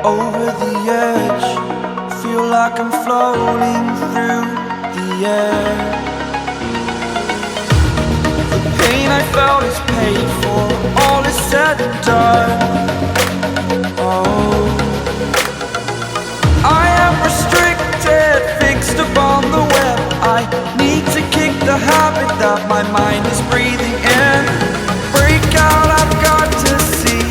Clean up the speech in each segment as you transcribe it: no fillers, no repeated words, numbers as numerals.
over the edge. Feel like I'm floating through the air. The pain I felt is paid for, all is said and done. Oh, I am restricted, fixed upon the web. I need to kick the habit that my mind is breathing in. Break out, I've got to see.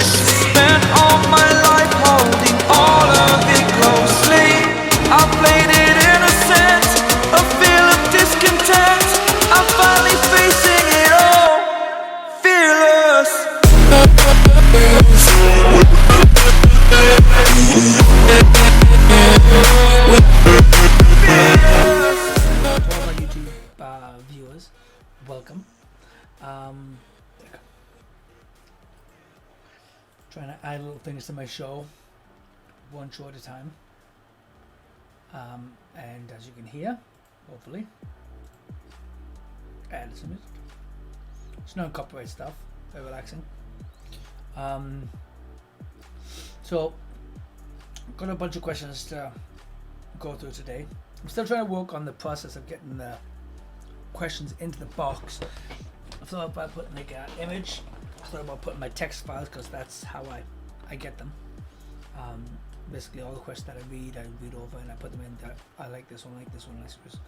Spent all my life holding all of it closely. I played it innocent, a feel of discontent. I'm finally facing it all, fearless. To all my YouTube viewers, welcome. Trying to add little things to my show, one show at a time. And as you can hear, hopefully, add some music. It's no copyright stuff, very relaxing. So, got a bunch of questions to go through today. I'm still trying to work on the process of getting the questions into the box. I thought about putting like an image. I thought about putting my text files because that's how I get them. Basically all the questions that I read over and I put them in there. I like this one, let's just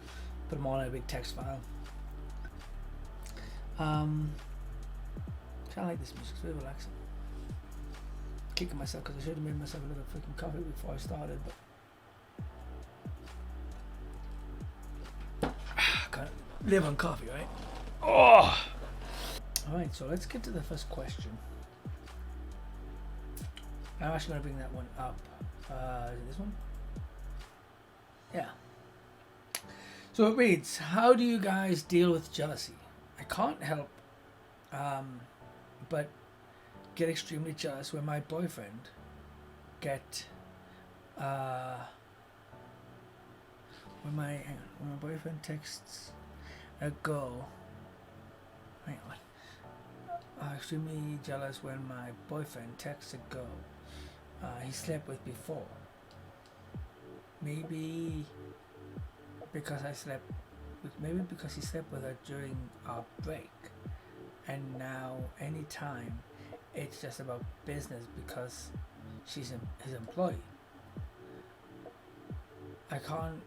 put them all in a big text file. Kind of like this music, it's very relaxing. Kicking myself because I should have made myself a little freaking coffee before I started, but can't live on coffee, right? Oh! Alright, so let's get to the first question. I'm actually going to bring that one up. Is it this one? Yeah. So it reads, how do you guys deal with jealousy? I can't help but get extremely jealous when my boyfriend when my boyfriend texts a girl. Hang on. I'm extremely jealous when my boyfriend texts a girl he slept with before. Maybe because he slept with her during our break, and now anytime it's just about business because she's his employee. I can't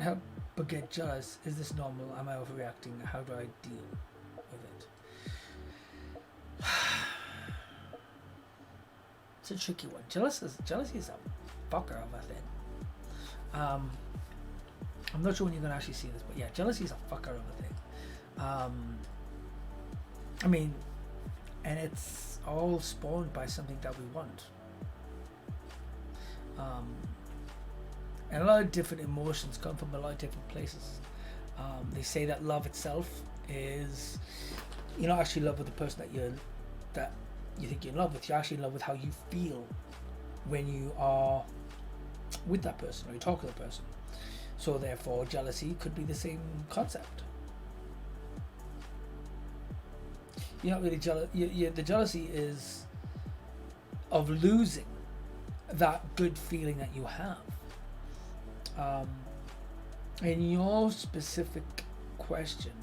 help but get jealous. Is this normal? Am I overreacting? How do I deal with it? It's a tricky one. Jealousy is a fucker of a thing. I'm not sure when you're gonna actually see this, but yeah, jealousy is a fucker of a thing. I mean, and it's all spawned by something that we want. And a lot of different emotions come from a lot of different places. They say that love itself is, you're not actually in love with the person that you think you're in love with. You're actually in love with how you feel when you are with that person or you talk to the person. So therefore, jealousy could be the same concept. You're not really jealous. The jealousy is of losing that good feeling that you have. In your specific question,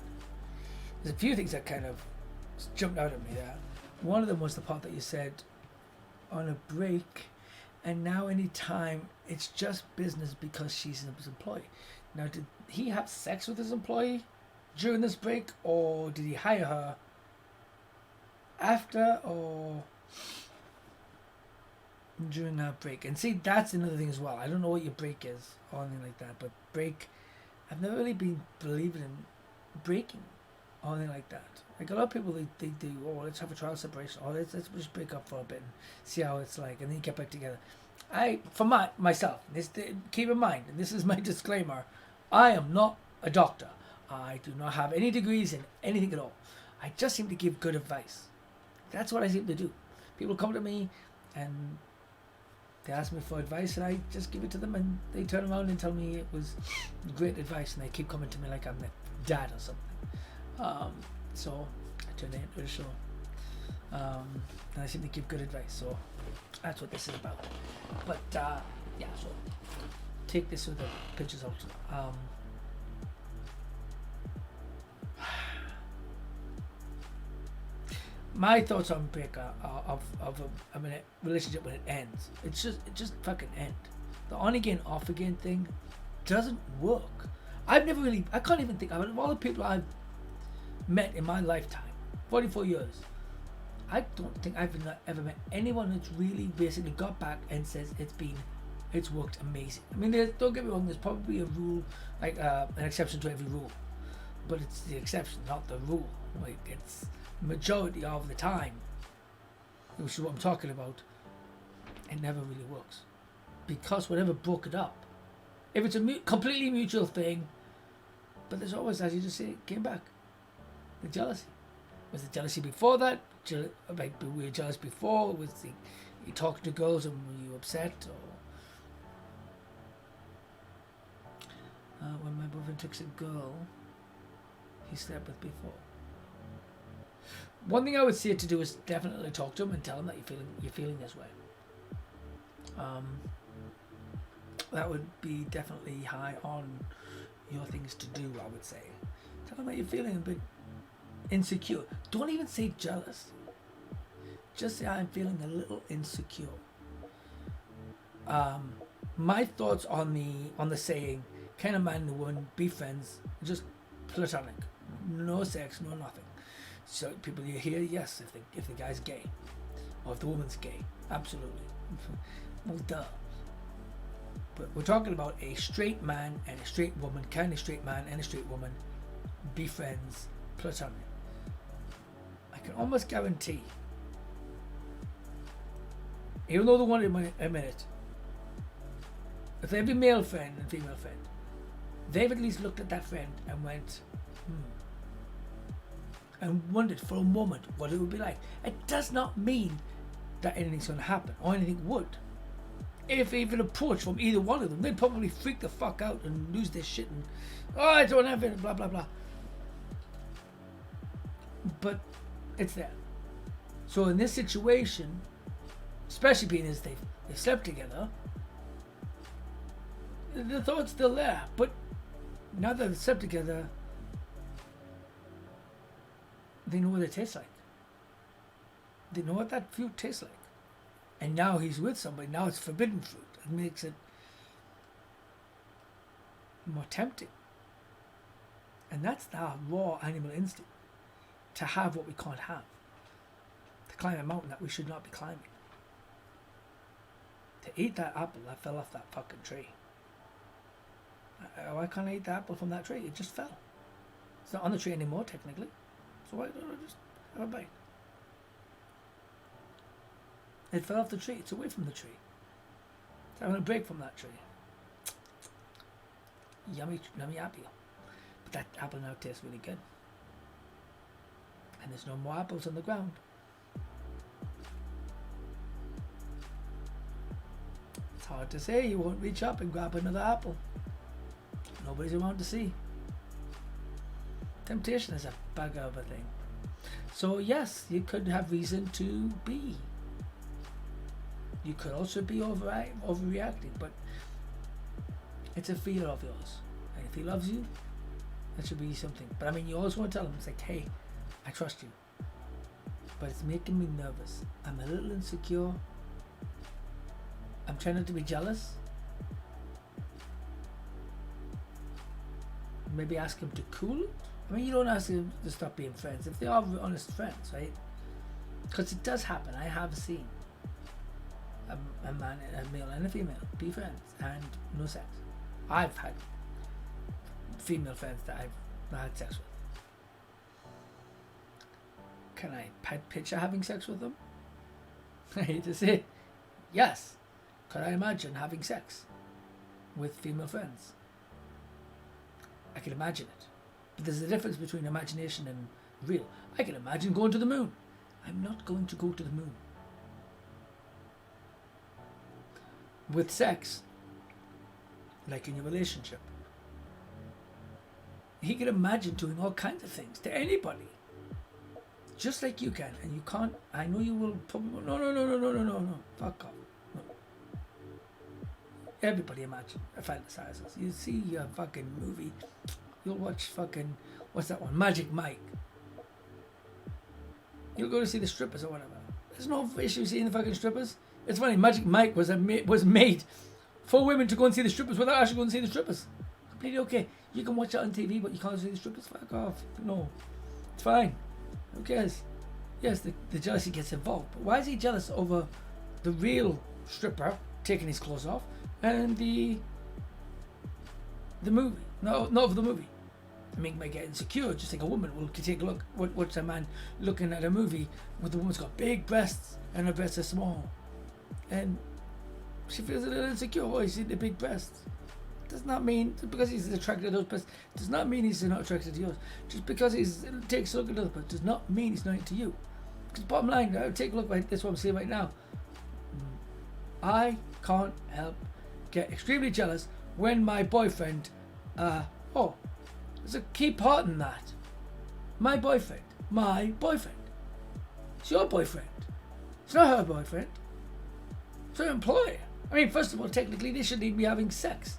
there's a few things that kind of jumped out at me there. One of them was the part that you said on a break, and now anytime it's just business because she's his employee. Now, did he have sex with his employee during this break, or did he hire her after or during that break? And see, that's another thing as well. I don't know what your break is or anything like that, but break, I've never really been believing in breaking or anything like that. Like a lot of people, they do, oh, let's have a trial separation, or let's just break up for a bit and see how it's like, and then get back together. For myself, keep in mind, and this is my disclaimer, I am not a doctor. I do not have any degrees in anything at all. I just seem to give good advice. That's what I seem to do. People come to me and they ask me for advice, and I just give it to them, and they turn around and tell me it was great advice, and they keep coming to me like I'm their dad or something. So I turned it into a show. And I seem to give good advice. So that's what this is about. But yeah, so take this with a pinch of salt. My thoughts on break are of a relationship when it ends. It just fucking end. The on again, off again thing doesn't work. I can't even think of all the people I've met in my lifetime, 44 years. I don't think I've ever met anyone that's really basically got back and says it's worked amazing. I mean, don't get me wrong, there's probably a rule, like an exception to every rule, but it's the exception, not the rule. Like, it's majority of the time, which is what I'm talking about, it never really works. Because whatever broke it up, if it's a completely mutual thing, but there's always, as you just say, came back, the jealousy. Was the jealousy before that? Like, we were jealous before? Was you talking to girls and were you upset? Or when my boyfriend took a girl he slept with before. One thing I would say to do is definitely talk to him and tell him that you're feeling this way. That would be definitely high on your things to do, I would say. Tell him that you're feeling a bit insecure. Don't even say jealous. Just say I'm feeling a little insecure. My thoughts on the saying, can a man and a woman be friends, just platonic, no sex, no nothing. So people you hear, yes, if the guy's gay, or if the woman's gay, absolutely. Well, duh. But we're talking about a straight man and a straight woman. Can a straight man and a straight woman be friends, platonic? I can almost guarantee, even though they want to admit it, if every male friend and female friend, they've at least looked at that friend and went, and wondered for a moment what it would be like. It does not mean that anything's going to happen or anything would. If even approached from either one of them, they'd probably freak the fuck out and lose their shit and, oh, I don't have it, blah, blah, blah. But it's there. So in this situation, especially being as they've slept together, the thought's still there. But now that they've slept together, they know what it tastes like. They know what that fruit tastes like. And now he's with somebody. Now it's forbidden fruit. It makes it more tempting. And that's the raw animal instinct. To have what we can't have. To climb a mountain that we should not be climbing. To eat that apple that fell off that fucking tree. Why can't I eat the apple from that tree? It just fell. It's not on the tree anymore, technically. So why don't I just have a bite? It fell off the tree. It's away from the tree. It's having a break from that tree. Yummy, yummy apple. But that apple now tastes really good. And there's no more apples on the ground. It's hard to say. You won't reach up and grab another apple. Nobody's around to see. Temptation is a bugger of a thing. So yes, you could have reason to be. You could also be overreacting, but it's a fear of yours. And if he loves you, that should be something. But I mean, you always want to tell him, it's like, hey, I trust you. But it's making me nervous. I'm a little insecure. I'm trying not to be jealous. Maybe ask him to cool it. I mean, you don't ask him to stop being friends if they are honest friends, right? Because it does happen. I have seen a man, a male and a female be friends and no sex. I've had female friends that I've had sex with. Can I picture having sex with them? I hate to say it. Yes. Could I imagine having sex with female friends? I can imagine it. But there's a difference between imagination and real. I can imagine going to the moon. I'm not going to go to the moon. With sex, like in your relationship, he can imagine doing all kinds of things to anybody. just like you can, and you can't. I know you will probably. No. Fuck off. No. Everybody imagine fantasizes. You see a fucking movie. You'll watch fucking what's that one? Magic Mike. You'll go to see the strippers or whatever. There's no issue seeing the fucking strippers. It's funny. Magic Mike was made for women to go and see the strippers without actually going to see the strippers. Completely okay. You can watch it on TV, but you can't see the strippers. Fuck off. No, it's fine. Who cares? Yes, the jealousy gets involved. But why is he jealous over the real stripper taking his clothes off and the movie? No, not of the movie. I mean, might get insecure. Just like a woman will take a look. Watch a man looking at a movie where the woman's got big breasts and her breasts are small, and she feels a little insecure. Oh, you see the big breasts. Does not mean because he's attracted to those breasts. Does not mean he's not attracted to yours. Just because he takes a look at those breasts does not mean he's not into you. Because bottom line, take a look at this. What I'm saying right now. I can't help get extremely jealous when my boyfriend. There's a key part in that. My boyfriend. It's your boyfriend. It's not her boyfriend. It's her employer. I mean, first of all, technically, they shouldn't even be having sex.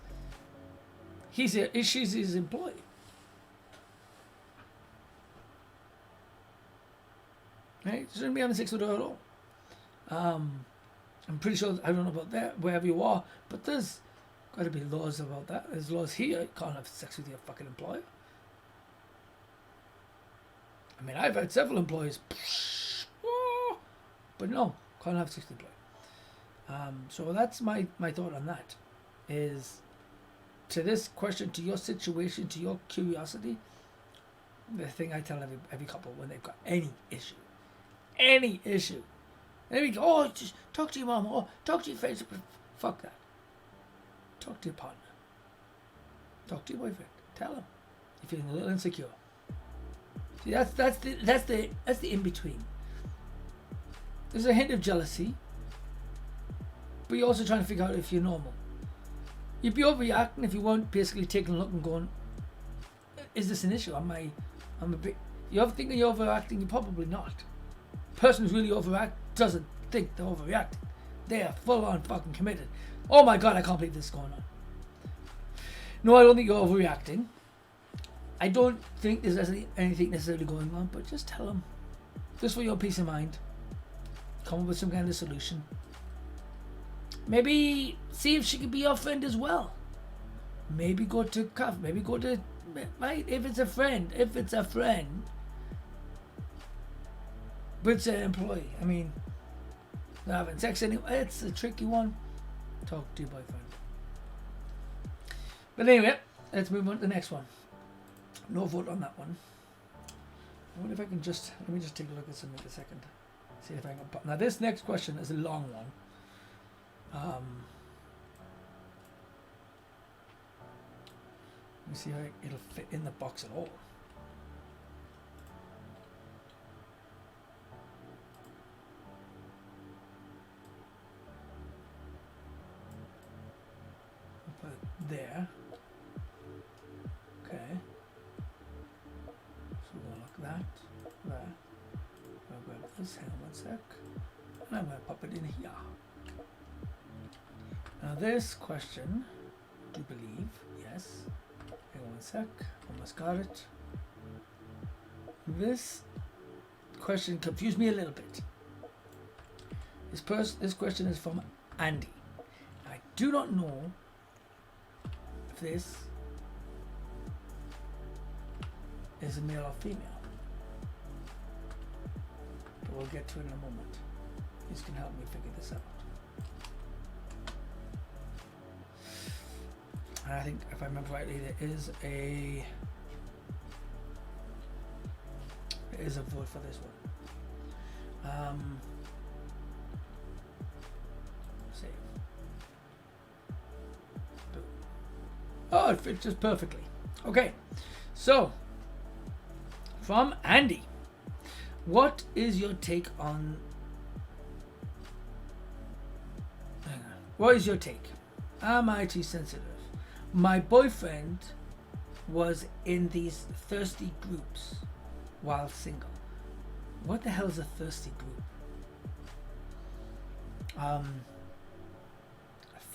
She's his employee. Right? Shouldn't be having sex with her at all. I'm pretty sure, I don't know about that, wherever you are, but there's got to be laws about that. There's laws here. You can't have sex with your fucking employer. I mean, I've had several employees, but no, can't have sex with the employer. So that's my thought on that. Is to this question, to your situation, to your curiosity, the thing I tell every couple when they've got any issue, and they go, oh, just talk to your mom, or talk to your friends. Fuck that. Talk to your partner. Talk to your boyfriend. Tell him you're feeling a little insecure. See, that's the in between. There's a hint of jealousy, but you're also trying to figure out if you're normal. You'd be overreacting if you weren't basically taking a look and going, is this an issue? You're thinking you're overreacting, you're probably not. The person who's really overreacting doesn't think they're overreacting. They are full on fucking committed. Oh my god, I can't believe this is going on. No, I don't think you're overreacting. I don't think there's anything necessarily going on, but just tell them. Just for your peace of mind. Come up with some kind of solution. Maybe see if she could be your friend as well. Maybe go to cafe. Maybe go to, right? If it's a friend. But it's an employee. I mean, not having sex anyway. It's a tricky one. Talk to your boyfriend. But anyway, let's move on to the next one. No vote on that one. I wonder if I can just, let me just take a look at something a second. See if I can pop. Now this next question is a long one. Let me see how it'll fit in the box at all. I'll put it there. Okay. So we'll look that, there. I'll grab this, hang on one sec. And I'm going to pop it in here. Now this question, do you believe? Yes. Hang on one sec. Almost got it. This question confused me a little bit. This question is from Andy. I do not know if this is a male or female, but we'll get to it in a moment. This can help me figure this out. And I think, if I remember rightly, there is a vote for this one. Save. Boom. Oh, it fits just perfectly. Okay, so from Andy, what is your take on? Hang on. What is your take? Am I too sensitive? My boyfriend was in these thirsty groups while single. What the hell is a thirsty group?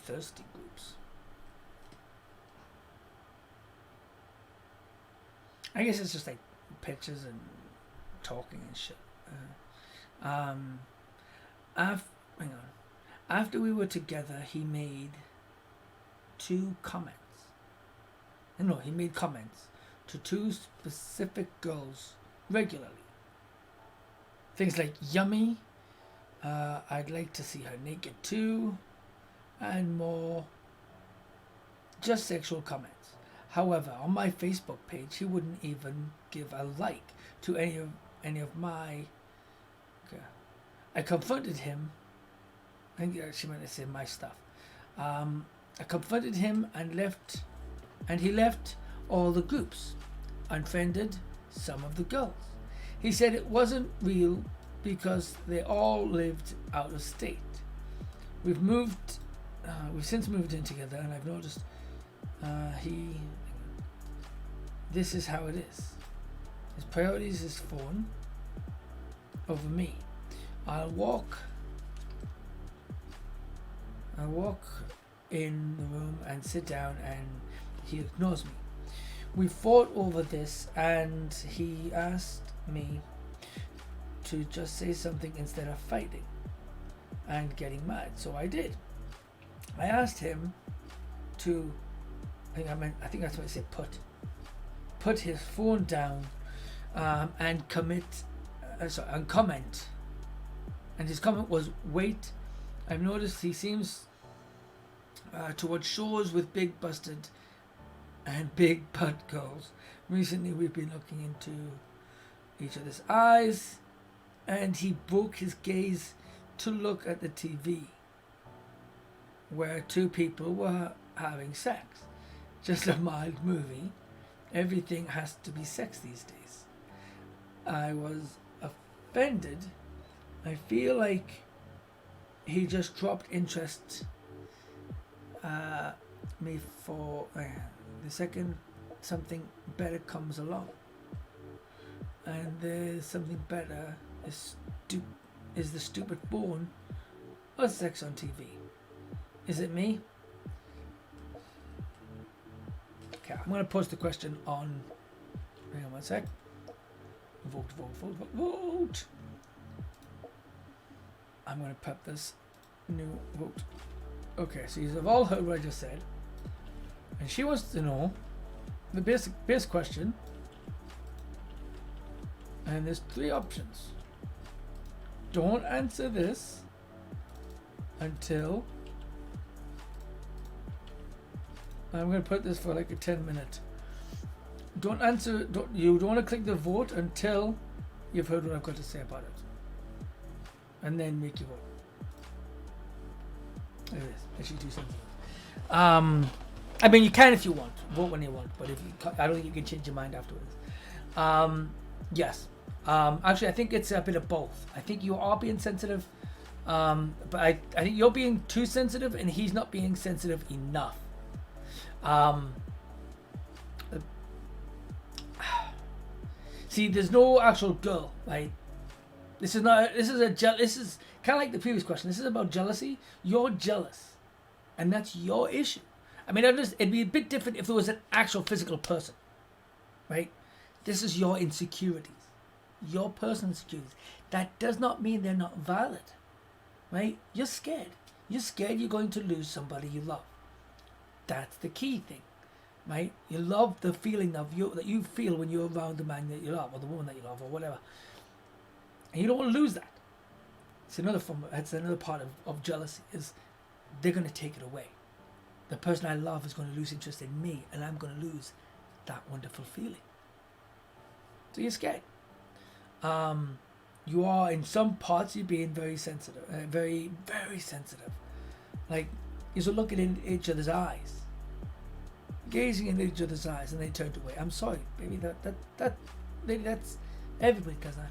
Thirsty groups. I guess it's just like pictures and talking and shit. Hang on. After we were together, he made 2 comments. No, he made comments to 2 specific girls regularly. Things like yummy, I'd like to see her naked too, and more just sexual comments. However, on my Facebook page, he wouldn't even give a like to any of my. Okay. I confronted him. I think she meant to say my stuff. I confronted him and he left all the groups, unfriended some of the girls. He said it wasn't real because they all lived out of state. We've since moved in together, and I've noticed this is how it is. His priorities is phone over me. I'll walk in the room and sit down, and he ignores me. We fought over this, and he asked me to just say something instead of fighting and getting mad. So I did. I asked him to, I think that's what I said, put his phone down and comment. And his comment was, wait, I've noticed he seems towards shows with big busted and big butt girls. Recently we've been looking into each other's eyes, and he broke his gaze to look at the TV where 2 people were having sex. Just a mild movie. Everything has to be sex these days. I was offended. I feel like he just dropped interest me for the second something better comes along. And there's something better is the stupid porn or sex on TV. Is it me? Okay, I'm going to post the question on. Hang on one sec. Vote. I'm going to put this new vote. Okay, so you've all heard what I just said. And she wants to know the basic question. And there's 3 options. Don't answer this until. I'm going to put this for like a 10-minute. Don't answer. You don't want to click the vote until you've heard what I've got to say about it, and then make your vote. There it is. Actually, 2 cents. I mean, you can if you want. Vote when you want, but if you, I don't think you can change your mind afterwards. Yes. Actually, I think it's a bit of both. I think you are being sensitive, but I think you're being too sensitive, and he's not being sensitive enough. See, there's no actual girl. Like, this is kind of like the previous question. This is about jealousy. You're jealous, and that's your issue. I mean, it'd be a bit different if there was an actual physical person, right? This is your insecurities, your personal insecurities. That does not mean they're not valid, right? You're scared. You're scared you're going to lose somebody you love. That's the key thing, right? You love the feeling that you feel when you're around the man that you love, or the woman that you love, or whatever. And you don't want to lose that. It's another part of jealousy, is they're going to take it away. The person I love is going to lose interest in me, and I'm going to lose that wonderful feeling. So you're scared. You are, in some parts, you're being very sensitive, very, very sensitive. Like, you're looking in each other's eyes, gazing in each other's eyes, and they turned away. I'm sorry, baby. Maybe that's everybody does that.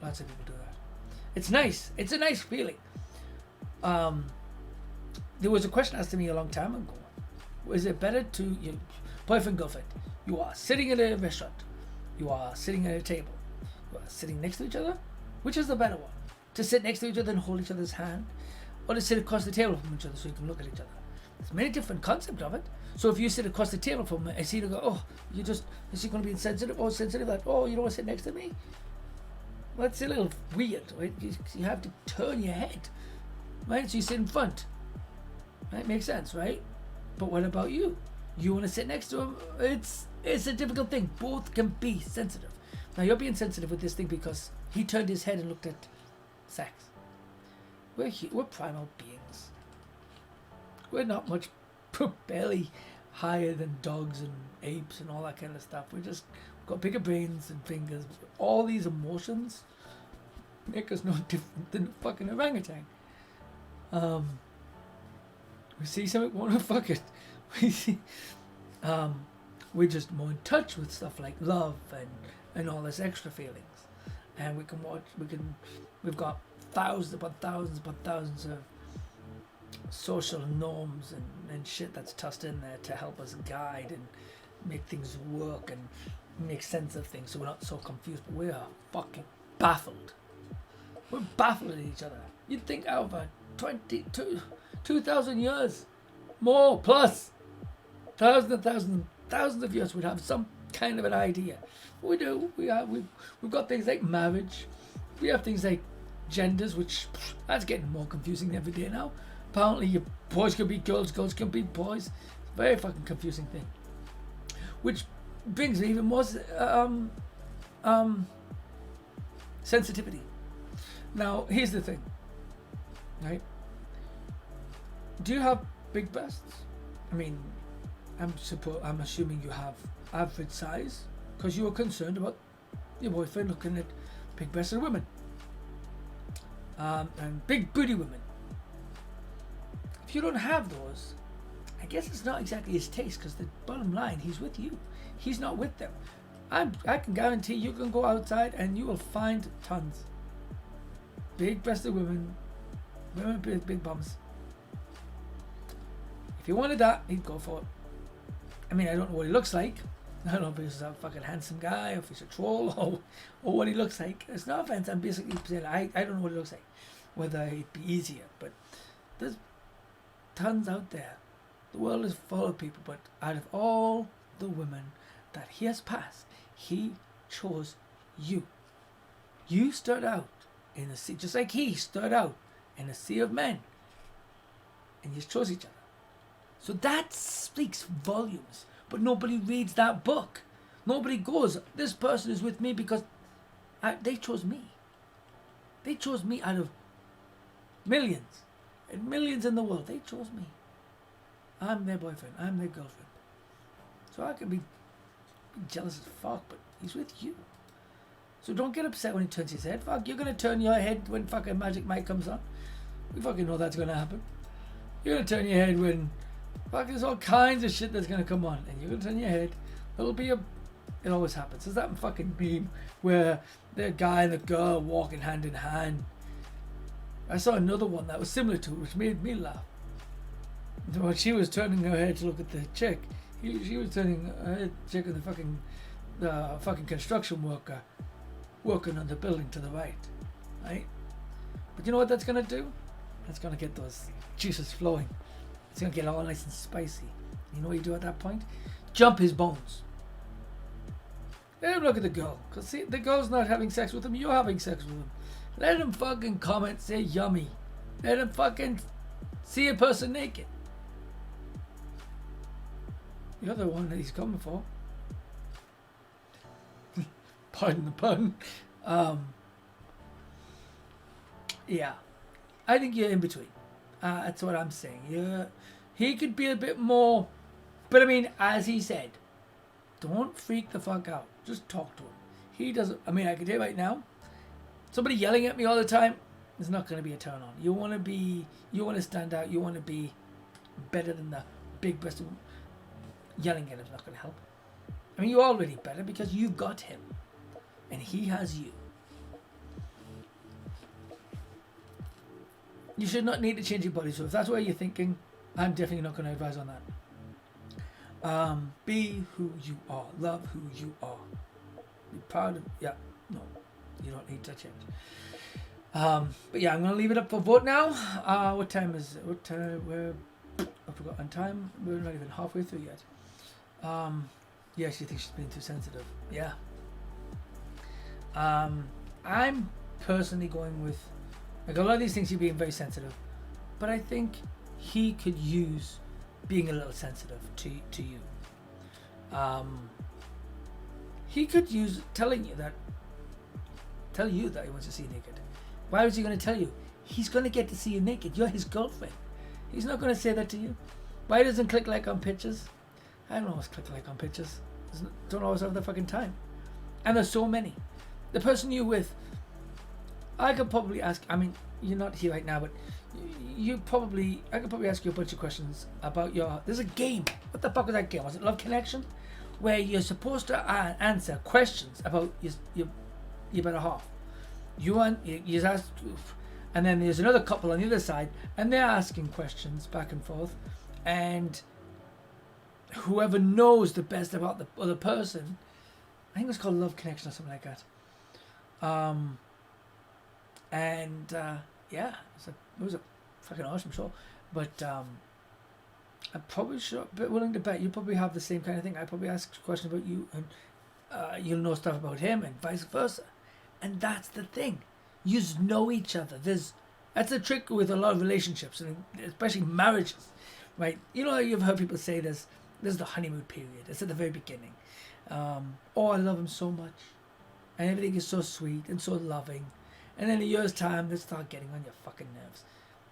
Lots of people do that. It's nice. It's a nice feeling. There was a question asked to me a long time ago. Is it better to boyfriend, girlfriend? You are sitting at a restaurant. You are sitting at a table. Sitting next to each other? Which is the better one? To sit next to each other and hold each other's hand? Or to sit across the table from each other so you can look at each other? There's many different concepts of it. So if you sit across the table from me, I see you go, oh, is she going to be insensitive? Oh, sensitive that, oh, you don't want to sit next to me? Well, it's a little weird, right? You have to turn your head, right? So you sit in front. Right? Makes sense, right? But what about you? You want to sit next to him? It's a difficult thing. Both can be sensitive. Now you're being sensitive with this thing because he turned his head and looked at sex. We're primal beings. We're not much barely higher than dogs and apes and all that kind of stuff. We've got bigger brains and fingers. All these emotions make us no different than a fucking orangutan. We see something, want to fuck it. We see, we're just more in touch with stuff like love and all this extra feelings. And we've got thousands upon thousands of social norms and shit that's tossed in there to help us guide and make things work and make sense of things so we're not so confused. But we are fucking baffled. We're baffled at each other. You'd think over 2,000 years, more plus, thousands of years, we'd have some kind of an idea. We do. We've got things like marriage. We have things like genders, which that's getting more confusing every day now. Apparently, boys can be girls, girls can be boys. It's a very fucking confusing thing. Which brings me even more sensitivity. Now, here's the thing, right? Do you have big breasts? I mean, I'm assuming you have average size because you were concerned about your boyfriend looking at big breasted women and big booty women. If you don't have those, I guess it's not exactly his taste because the bottom line, he's with you. He's not with them. I can guarantee you can go outside and you will find tons. Big breasted women with big bums. If he wanted that, he'd go for it. I mean, I don't know what he looks like. I don't know if he's a fucking handsome guy, or if he's a troll, or what he looks like. It's no offense, I'm basically saying I don't know what he looks like. Whether it'd be easier, but there's tons out there. The world is full of people, but out of all the women that he has passed, he chose you. You stood out in a sea, just like he stood out in a sea of men. And you chose each other. So that speaks volumes. But nobody reads that book. Nobody goes, this person is with me because they chose me. They chose me out of millions. And millions in the world. They chose me. I'm their boyfriend. I'm their girlfriend. So I can be jealous as fuck, but he's with you. So don't get upset when he turns his head. Fuck, you're going to turn your head when fucking Magic Mike comes on. We fucking know that's going to happen. You're going to turn your head when fuck, there's all kinds of shit that's going to come on. And you're going to turn your head. It always happens. There's that fucking meme where the guy and the girl walking hand in hand. I saw another one that was similar to it, which made me laugh. When she was turning her head to look at the chick, she was turning her head to check on the fucking construction worker working on the building to the right. But you know what that's going to do? That's going to get those juices flowing. It's going to get all nice and spicy. You know what you do at that point? Jump his bones. Let him look at the girl. Because see, the girl's not having sex with him. You're having sex with him. Let him fucking comment, say yummy. Let him fucking see a person naked. You're the one that he's coming for. Pardon the pun. Yeah. I think you're in between. That's what I'm saying. He could be a bit more, but I mean, as he said, don't freak the fuck out. Just talk to him. He doesn't. I mean, I can tell you right now, somebody yelling at me all the time is not going to be a turn on. You want to stand out. You want to be better than the big breasted. Yelling at him is not going to help. I mean, you're already better because you've got him, and he has you. You should not need to change your body. So if that's what you're thinking, I'm definitely not going to advise on that. Be who you are. Love who you are. Be proud of... Yeah. No. You don't need to change. But yeah, I'm gonna leave it up for vote now. What time is it? What time? I forgot on time. We're not even halfway through yet. Yeah, she thinks she's being too sensitive. Yeah. I'm personally going with, like, a lot of these things, you're being very sensitive, but I think he could use being a little sensitive to you. He could use telling you that he wants to see you naked. Why is he going to tell you? He's going to get to see you naked. You're his girlfriend. He's not going to say that to you. Why doesn't click like on pictures? I don't always click like on pictures. Don't always have the fucking time. And there's so many. The person you're with, I could probably ask, I mean, you're not here right now, but I could probably ask you a bunch of questions about there's a game. What the fuck was that game? Was it Love Connection? Where you're supposed to answer questions about your better half. You ask, and then there's another couple on the other side, and they're asking questions back and forth, and whoever knows the best about the other person, I think it was called Love Connection or something like that. Yeah, it was a fucking awesome show. But I'm probably willing to bet you probably have the same kind of thing. I probably ask questions about you, and you'll know stuff about him, and vice versa. And that's the thing. You know each other. That's the trick with a lot of relationships, and especially marriages, right? You know, you've heard people say there's the honeymoon period. It's at the very beginning. Oh, I love him so much, and everything is so sweet and so loving. And then in a year's time, they start getting on your fucking nerves.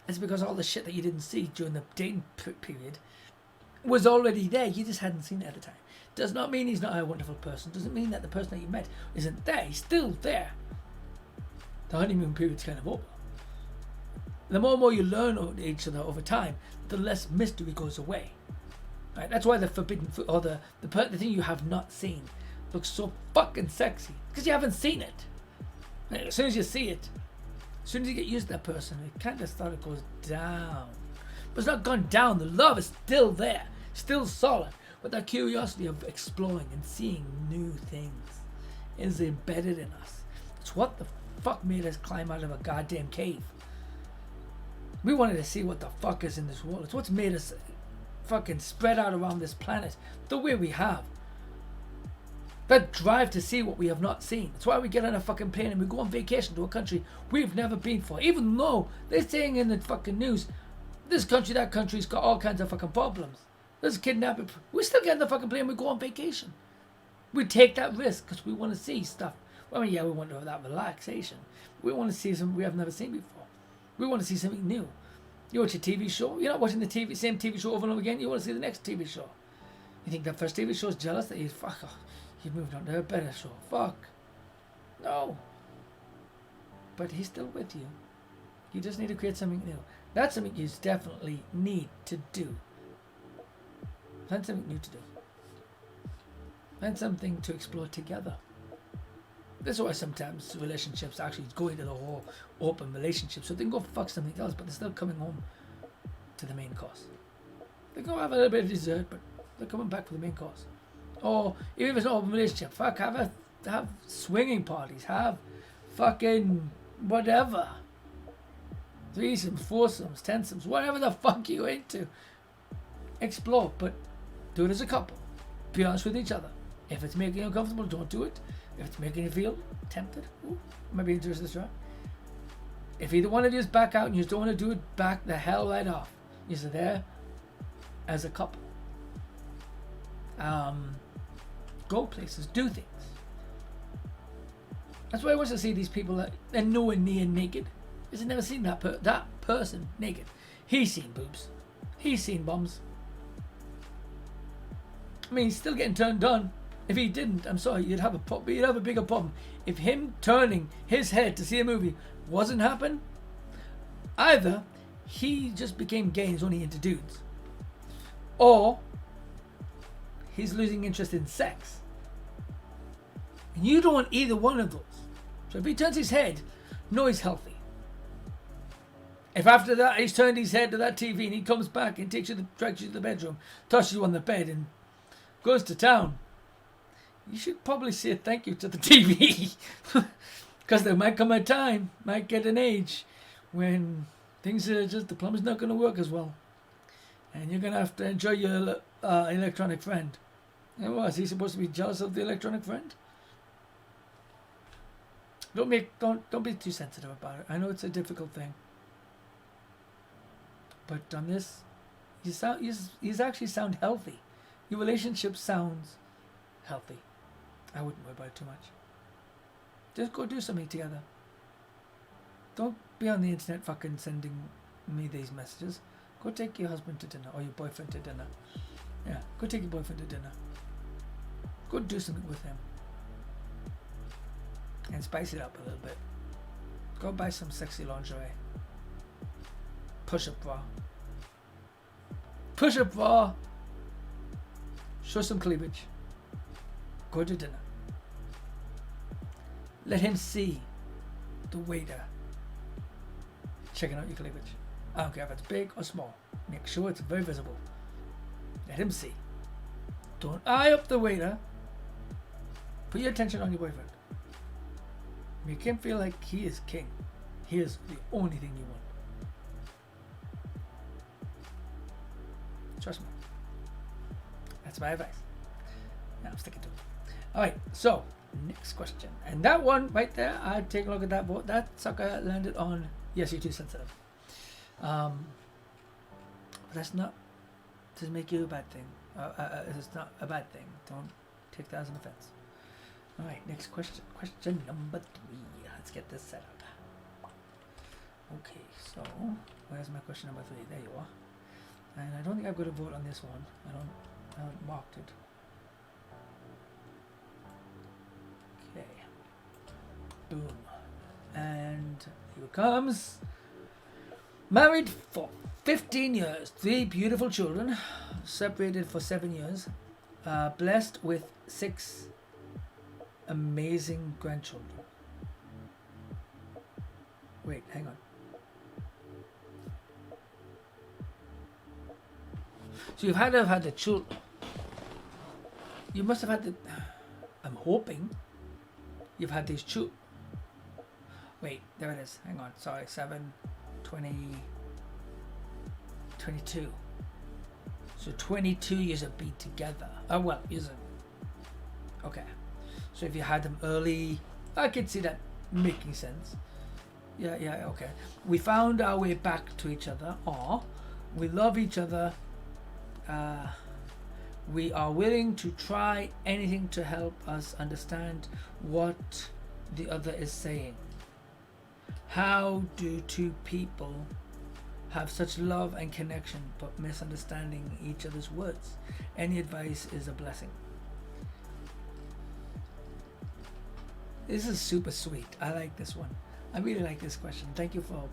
It's because all the shit that you didn't see during the dating period was already there. You just hadn't seen it at the time. Does not mean he's not a wonderful person. Doesn't mean that the person that you met isn't there. He's still there. The honeymoon period's kind of over. The more and more you learn each other over time, the less mystery goes away. Right? That's why the forbidden fruit, or the thing you have not seen, looks so fucking sexy, because you haven't seen it. Right? As soon as you see it, as soon as you get used to that person, it kind of started goes down. But it's not gone down. The love is still there, still solid. But that curiosity of exploring and seeing new things is embedded in us. It's what the fuck made us climb out of a goddamn cave. We wanted to see what the fuck is in this world. It's what's made us fucking spread out around this planet the way we have. That drive to see what we have not seen. That's why we get on a fucking plane and we go on vacation to a country we've never been for. Even though they're saying in the fucking news, this country, that country's got all kinds of fucking problems. There's kidnapping. We still get on the fucking plane and we go on vacation. We take that risk because we want to see stuff. Well, I mean, yeah, we want to have that relaxation. We want to see something we have never seen before. We want to see something new. You watch a TV show, you're not watching the same TV show over and over again. You want to see the next TV show. You think that first TV show is jealous that you've moved on to a better show. Fuck. No. But he's still with you. You just need to create something new. That's something you definitely need to do. Find something new to do. Find something to explore together. That's why sometimes relationships actually go into the whole open relationship, so they can go fuck something else, but they're still coming home to the main course. They can go have a little bit of dessert, but they're coming back for the main course. Or even if it's not an open relationship, fuck, have swinging parties, have fucking whatever. Threesomes, foursomes, tensomes, whatever the fuck you're into. Explore, but do it as a couple. Be honest with each other. If it's making you uncomfortable, don't do it. If it's making you feel tempted, maybe interested to try. If either one of you is back out and you don't want to do it, back the hell right off. You're there as a couple. Go places, do things. That's why I want to see these people that are nowhere near naked. Because I've never seen that person naked. He's seen boobs. He's seen bums. I mean, he's still getting turned on. If he didn't, I'm sorry, you'd have a bigger problem. If him turning his head to see a movie wasn't happen, either he just became gay and is only into dudes, or he's losing interest in sex. And you don't want either one of those. So if he turns his head, know he's healthy. If after that he's turned his head to that TV and he comes back and drags you to the bedroom, tosses you on the bed and goes to town, you should probably say thank you to the TV. Because there might come a time, might get an age, when things are just, the plumber's not going to work as well. And you're going to have to enjoy your electronic friend. And what, is he supposed to be jealous of the electronic friend? Don't be too sensitive about it. I know it's a difficult thing. But on this, you actually sound healthy. Your relationship sounds healthy. I wouldn't worry about it too much. Just go do something together. Don't be on the internet fucking sending me these messages. Go take your husband to dinner or your boyfriend to dinner. Yeah, go take your boyfriend to dinner. Go do something with him. And spice it up a little bit. Go buy some sexy lingerie. Push-up bra. Push-up bra. Show some cleavage. Go to dinner. Let him see the waiter checking out your cleavage. I don't care if it's big or small. Make sure it's very visible. Let him see. Don't eye up the waiter. Put your attention on your boyfriend. Make him feel like he is king. He is the only thing you want. Trust me. That's my advice. Yeah, I'm sticking to it. Alright, so next question. And that one right there, I'd take a look at that vote. That sucker landed on yes, you're too sensitive. But that's not to make you a bad thing. It's not a bad thing. Don't take that as an offense. Alright, next question. Question number 3. Let's get this set up. Okay, so where's my question number 3? There you are. And I don't think I've got a vote on this one. I haven't marked it. Okay. Boom. And here it comes. Married for 15 years, 3 beautiful children, separated for 7 years, blessed with 6 amazing grandchildren. Wait, hang on. So you've had to have had the children. You must have had the. I'm hoping you've had these children. Wait, there it is. Hang on. Sorry, 7, 20, 22. So 22 years have been together. Oh well, isn't. Okay. So if you had them early, I can see that making sense. Yeah, okay. We found our way back to each other. Or we love each other. We are willing to try anything to help us understand what the other is saying. How do 2 people have such love and connection but misunderstanding each other's words? Any advice is a blessing. This is super sweet. I like this one. I really like this question. Thank you for.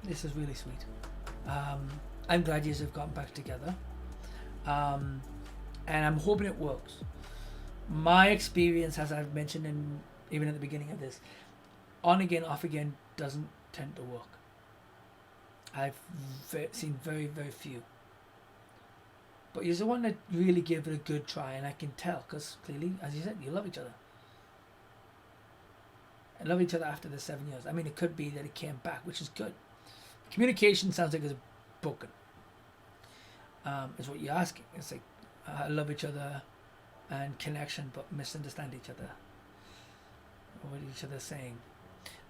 This is really sweet. I'm glad you have gotten back together. And I'm hoping it works. My experience, as I've mentioned even at the beginning of this, on again, off again doesn't tend to work. I've seen very, very few. But you're the one that really give it a good try, and I can tell, because clearly, as you said, you love each other. And love each other after the 7 years. I mean, it could be that it came back, which is good. Communication sounds like it's broken. Is what you're asking. It's like, love each other and connection, but misunderstand each other. What each other's saying.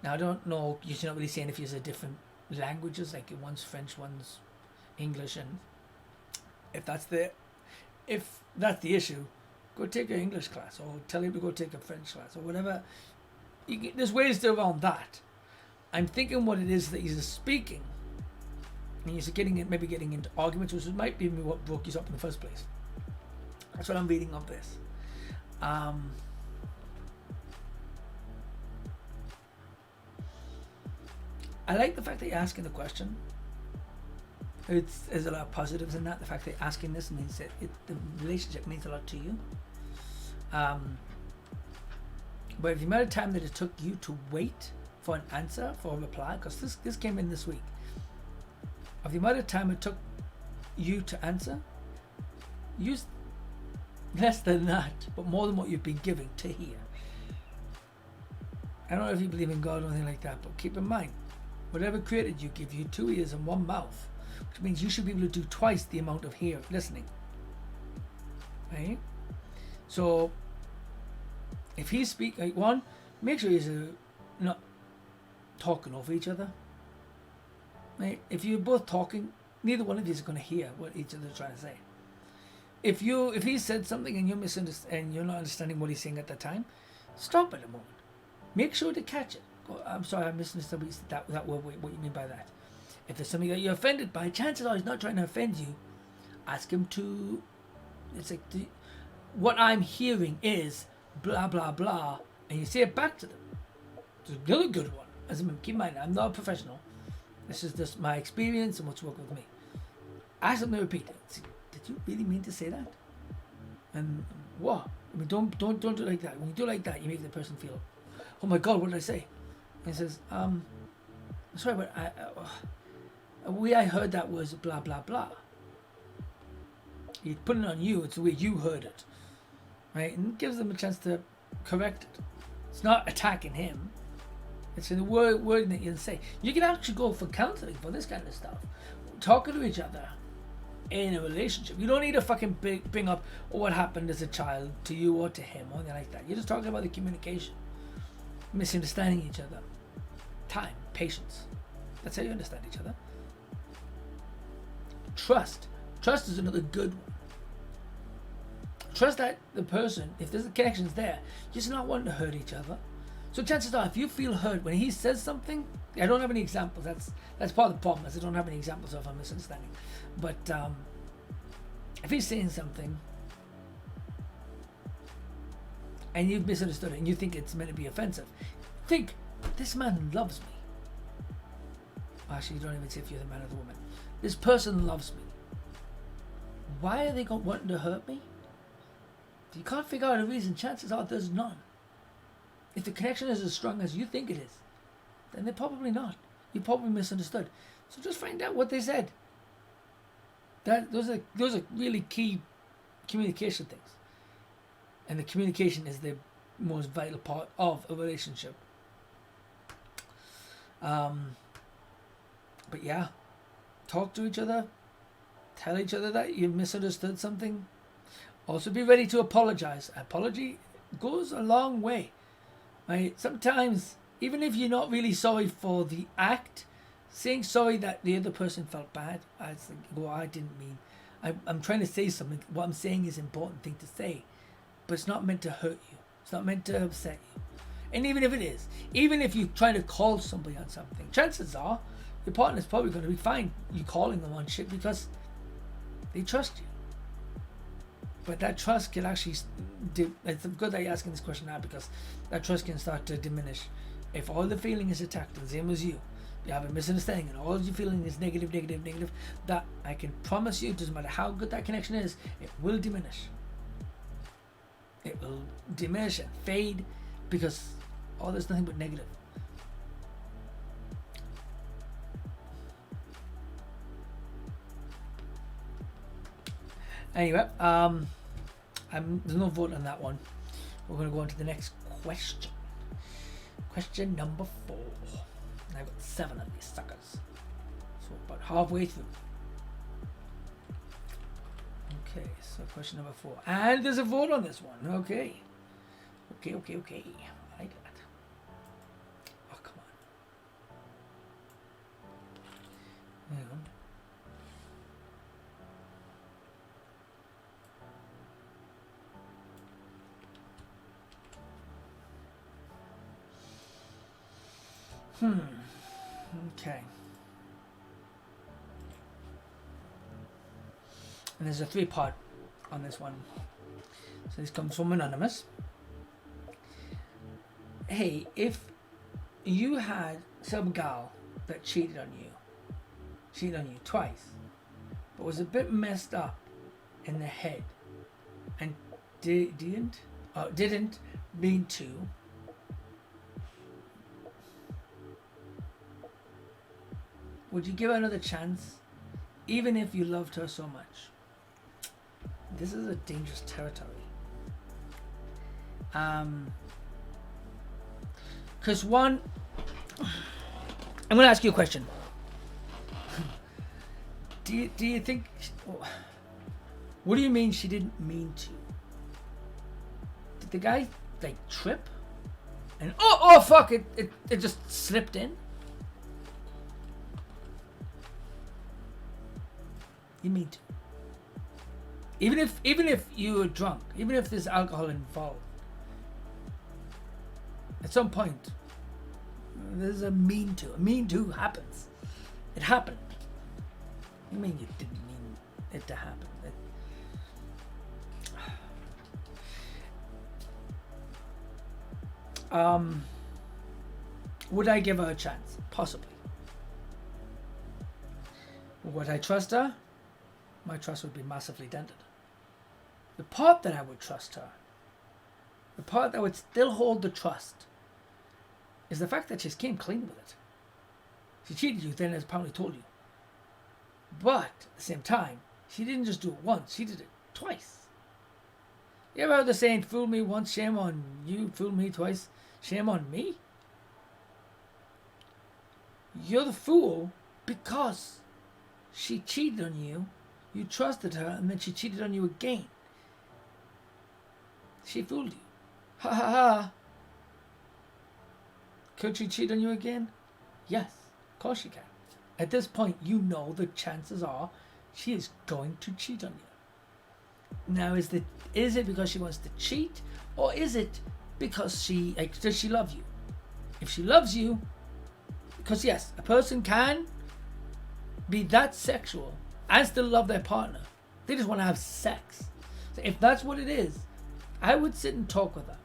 Now, I don't know, you're not really saying if you're different languages, like one's French, one's English, and if that's the issue, go take an English class, or tell him to go take a French class, or whatever. There's ways around that. I'm thinking what it is that he's speaking, and he's getting into arguments, which might be what broke you up in the first place. That's what I'm reading of this. I like the fact that you're asking the question. There's a lot of positives in that. The fact that you're asking this means that the relationship means a lot to you. But if the amount of time that it took you to wait for an answer, for a reply, because this came in this week, of the amount of time it took you to answer, use less than that, but more than what you've been giving to hear. I don't know if you believe in God or anything like that, but keep in mind, whatever created you give you 2 ears and 1 mouth, which means you should be able to do twice the amount of listening. Right? So, if he speak like one, make sure he's not talking over each other. Right? If you're both talking, neither one of you is going to hear what each other is trying to say. If he said something and you're not understanding what he's saying at the time, stop at a moment. Make sure to catch it. I'm sorry, I misunderstood that word. What you mean by that? If there's something that you're offended by, chances are he's not trying to offend you. Ask him to. It's like what I'm hearing is blah blah blah, and you say it back to them. It's another good one. As keep in mind, I'm not a professional. This is just my experience and what's worked with me. Ask them to repeat it. Did you really mean to say that? And what? I mean, don't do it like that. When you do it like that, you make the person feel, oh my God, what did I say? And he says, sorry, but the way I heard that was blah blah blah. He's putting it on you. It's the way you heard it, right? And it gives them a chance to correct it. It's not attacking him. It's in the word that you say. You can actually go for counseling for this kind of stuff. Talking to each other in a relationship. You don't need to fucking bring up what happened as a child to you or to him or anything like that. You're just talking about the communication, misunderstanding each other, time, patience. That's how you understand each other. Trust is another good one. Trust that the person, if there's a connection's there, you're just not wanting to hurt each other. So chances are, if you feel hurt when he says something, I don't have any examples. That's part of the problem. Is I don't have any examples of a misunderstanding. But if he's saying something and you've misunderstood it and you think it's meant to be offensive, think this man loves me. Actually, you don't even say if you're the man or the woman. This person loves me. Why are they wanting to hurt me? If you can't figure out a reason, chances are there's none. If the connection is as strong as you think it is, then they're probably not. You probably misunderstood. So just find out what they said. Those are really key communication things. And the communication is the most vital part of a relationship. But yeah, talk to each other. Tell each other that you misunderstood something. Also be ready to apologize. Apology goes a long way. Right? Sometimes, even if you're not really sorry for the act, saying sorry that the other person felt bad, I think, well, I didn't mean. I'm trying to say something. What I'm saying is an important thing to say, but it's not meant to hurt you. It's not meant to upset you. And even if it is, even if you're trying to call somebody on something, chances are your partner's probably going to be fine you calling them on shit because they trust you. But that trust can actually, it's good that you're asking this question now because that trust can start to diminish. If all the feeling is attacked, the same as you have a misunderstanding and all you're feeling is negative, that I can promise you, doesn't matter how good that connection is, it will diminish. It will diminish and fade because there's nothing but negative. Anyway, there's no vote on that one. We're going to go on to the next question. Question number 4. And I've got 7 of these suckers. So about halfway through. Okay, so question number 4. And there's a vote on this one. Okay. I like that. Oh, come on. Hang on. Okay. And there's a 3-part on this one. So this comes from Anonymous. Hey, if you had some gal that cheated on you twice, but was a bit messed up in the head and didn't mean to, would you give her another chance, even if you loved her so much? This is a dangerous territory. Because one, I'm going to ask you a question. Do you think? What do you mean she didn't mean to? Did the guy like trip? And oh fuck! It just slipped in. You mean to? Even if you were drunk, even if there's alcohol involved, at some point there's a mean to. A mean to happens. It happened. You mean you didn't mean it to happen? Would I give her a chance? Possibly. Would I trust her? My trust would be massively dented. The part that I would trust her, the part that would still hold the trust, is the fact that she came clean with it. She cheated you, then as apparently told you. But at the same time, she didn't just do it once, she did it twice. You ever heard the saying, fool me once, shame on you, fool me twice, shame on me? You're the fool because she cheated on you, you trusted her, and then she cheated on you again. She fooled you. Ha ha ha. Could she cheat on you again? Yes, of course she can. At this point, you know the chances are she is going to cheat on you. Now, is it because she wants to cheat, or is it because does she love you? If she loves you, because yes, a person can be that sexual and still love their partner. They just want to have sex. So if that's what it is, I would sit and talk with her.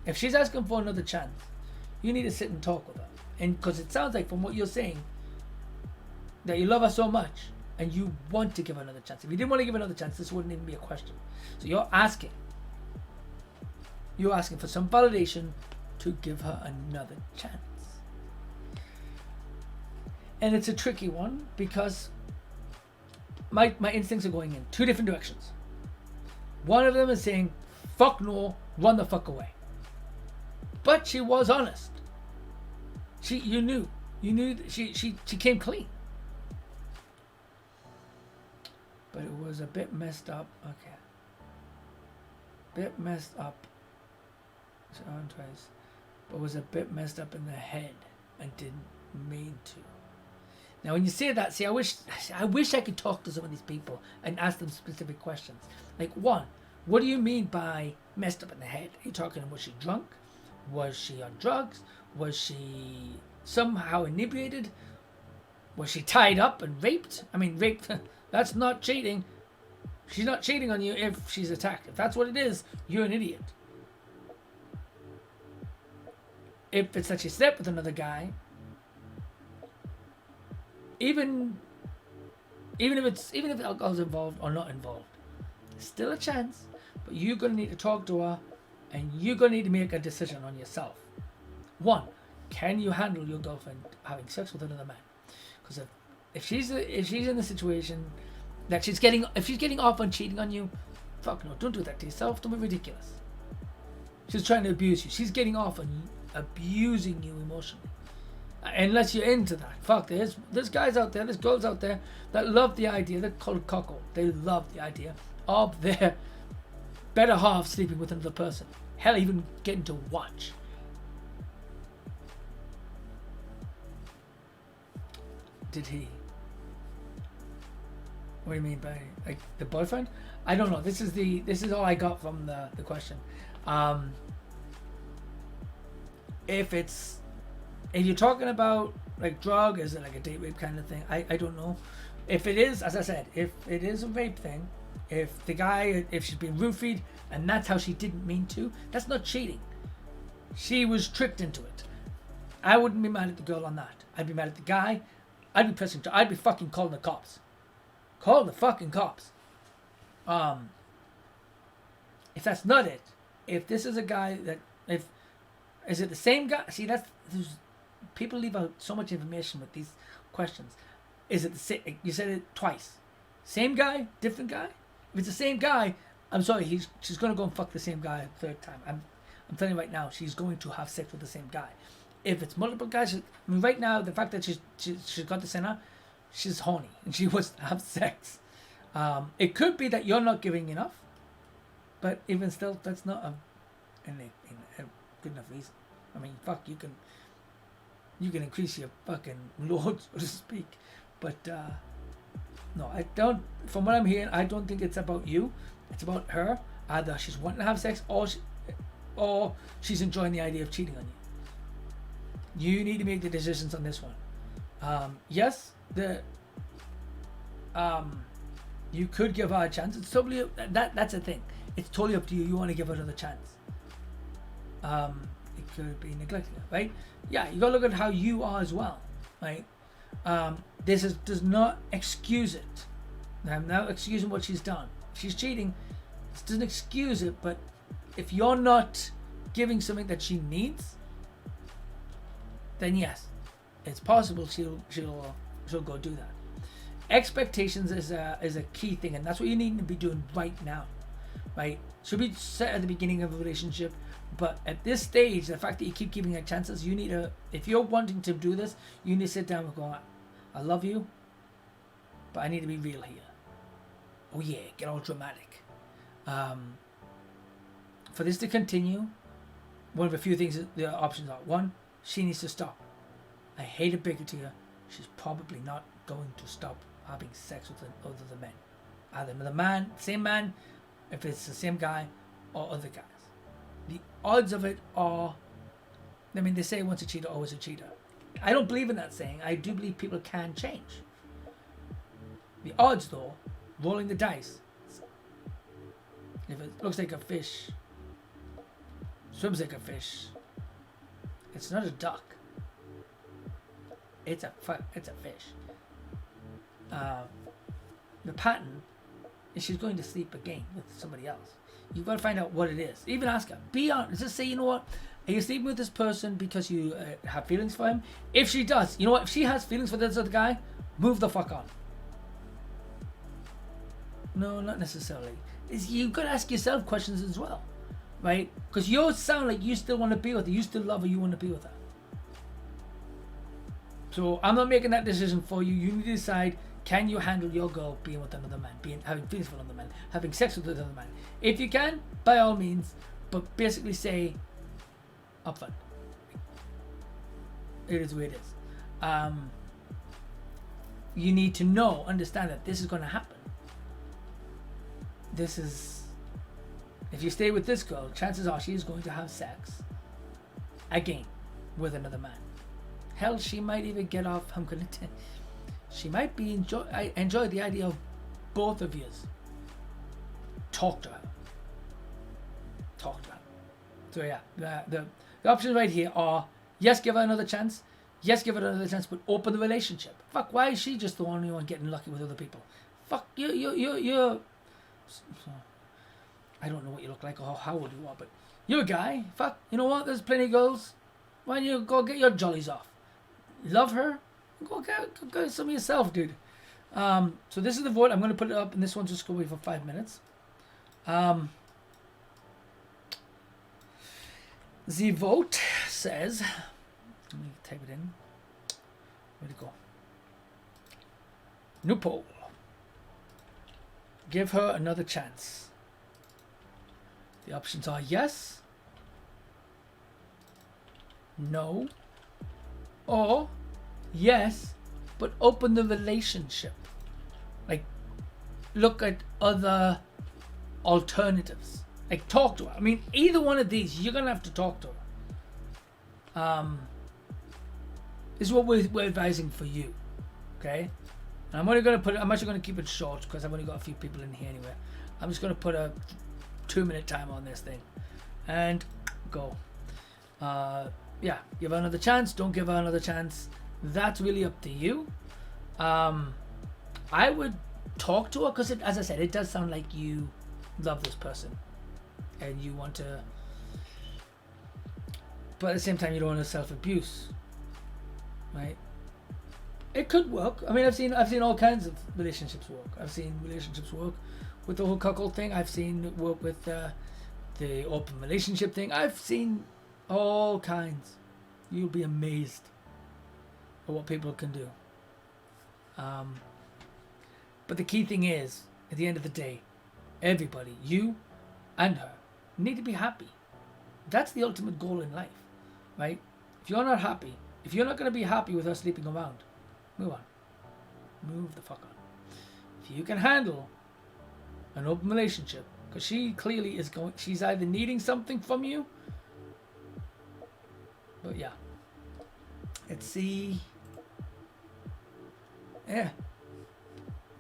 If she's asking for another chance, you need to sit and talk with her. And because it sounds like from what you're saying that you love her so much and you want to give her another chance. If you didn't want to give her another chance, this wouldn't even be a question. So you're asking for some validation to give her another chance. And it's a tricky one because my instincts are going in two different directions. One of them is saying, fuck no, run the fuck away. But she was honest. You knew that she came clean. But it was a bit messed up. Okay. Bit messed up. But was a bit messed up in the head and didn't mean to. Now, when you say that, I wish I could talk to some of these people and ask them specific questions. Like, one, what do you mean by messed up in the head? Are you talking, was she drunk? Was she on drugs? Was she somehow inebriated? Was she tied up and raped? I mean, rape, that's not cheating. She's not cheating on you if she's attacked. If that's what it is, you're an idiot. If it's that she slept with another guy, even if alcohol's involved or not involved, still a chance. But you're gonna need to talk to her, and you're gonna need to make a decision on yourself. One, can you handle your girlfriend having sex with another man? Because if she's in the situation that she's getting off on cheating on you, fuck no, don't do that to yourself. Don't be ridiculous. She's trying to abuse you. She's getting off on abusing you emotionally. Unless you're into that. Fuck, there's guys out there, there's girls out there that love the idea, they're called cockle. They love the idea of their better half sleeping with another person. Hell, even getting to watch. Did he? What do you mean by like the boyfriend? I don't know. This is all I got from the question. If you're talking about like drug, is it like a date rape kind of thing? I don't know. If it is, as I said, if it is a rape thing, if she's been roofied and that's how she didn't mean to, that's not cheating. She was tricked into it. I wouldn't be mad at the girl on that. I'd be mad at the guy. I'd be fucking calling the cops. Call the fucking cops. If that's not it, if this is a guy is it the same guy? See, people leave out so much information with these questions. Is it the same? You said it twice. Same guy, different guy. If it's the same guy, I'm sorry. She's gonna go and fuck the same guy a third time. I'm telling you right now, she's going to have sex with the same guy. if it's multiple guys, I mean, right now the fact that she's got this in her, she's horny and she wants to have sex. It could be that you're not giving enough, but even still, that's not a good enough reason. I mean, fuck, you can increase your fucking load, so to speak, but no, I don't. From what I'm hearing, I don't think it's about you. It's about her. Either she's wanting to have sex, or she's enjoying the idea of cheating on you. You need to make the decisions on this one. Yes, you could give her a chance. It's totally that's a thing. It's totally up to you. You want to give her another chance. It could be neglecting her, right? Yeah, you gotta look at how you are as well, right? This does not excuse it. I'm not excusing what she's done. If she's cheating, this doesn't excuse it. But if you're not giving something that she needs, then yes, it's possible she'll go do that. Expectations is a key thing, and that's what you need to be doing right now, right? Should be set at the beginning of a relationship, but at this stage, the fact that you keep giving her chances, you need to, if you're wanting to do this, you need to sit down and go, I love you, but I need to be real here. Oh yeah, get all dramatic. For this to continue, one of a few things, the options are: one, she needs to stop. I hate to break it to you, she's probably not going to stop having sex with other men. Either the man, same man, if it's the same guy, or other guys. The odds of it are, I mean, they say once a cheater, always a cheater. I don't believe in that saying. I do believe people can change. The odds, though, rolling the dice. If it looks like a fish, swims like a fish, it's not a duck. It's a fish. The pattern is she's going to sleep again with somebody else. You've got to find out what it is. Even ask her. Be honest. Just say, you know what? Are you sleeping with this person because you have feelings for him? If she does, you know what? If she has feelings for this other guy, move the fuck on. No, not necessarily. You've got to ask yourself questions as well, right? Because you sound like you still want to be with her. You still love her. You want to be with her. So I'm not making that decision for you. You need to decide: can you handle your girl being with another man, having feelings for another man, having sex with another man? If you can, by all means, but basically say upfront, it is the way it is. You need to understand that this is going to happen. This is, if you stay with this girl, chances are she is going to have sex again with another man. Hell, she might even get off. She might be enjoy the idea of both of yous. Talk to her. So yeah, the options right here are: yes, give her another chance. Yes, give her another chance, but open the relationship. Fuck, why is she just the only one getting lucky with other people? Fuck, you're. I don't know what you look like or how old you are, but you're a guy. Fuck, you know what? There's plenty of girls. Why don't you go get your jollies off? Love her? Go get some of yourself, dude. So this is the vote. I'm going to put it up, and this one's just going to wait for 5 minutes. The vote says, let me type it in. Where'd it go? New poll. Give her another chance. The options are yes, no, or yes, but open the relationship. Like, look at other alternatives. Like, talk to her. I mean, either one of these, you're going to have to talk to her. This is what we're advising for you. Okay? And I'm actually going to keep it short because I've only got a few people in here anyway. I'm just going to put a 2-minute time on this thing. And go. Yeah, give her another chance. Don't give her another chance. That's really up to you. I would talk to her because, as I said, it does sound like you love this person. And you want to... But at the same time, you don't want to self-abuse. Right? It could work. I mean, I've seen all kinds of relationships work. I've seen relationships work with the whole cuckold thing. I've seen it work with the open relationship thing. I've seen all kinds. You'll be amazed at what people can do. But the key thing is, at the end of the day, everybody, you and her, need to be happy. That's the ultimate goal in life, right? If you're not happy, if you're not going to be happy with her sleeping around, move on. Move the fuck on. If you can handle an open relationship, because she clearly is going, she's either needing something from you, but yeah. Let's see. Yeah.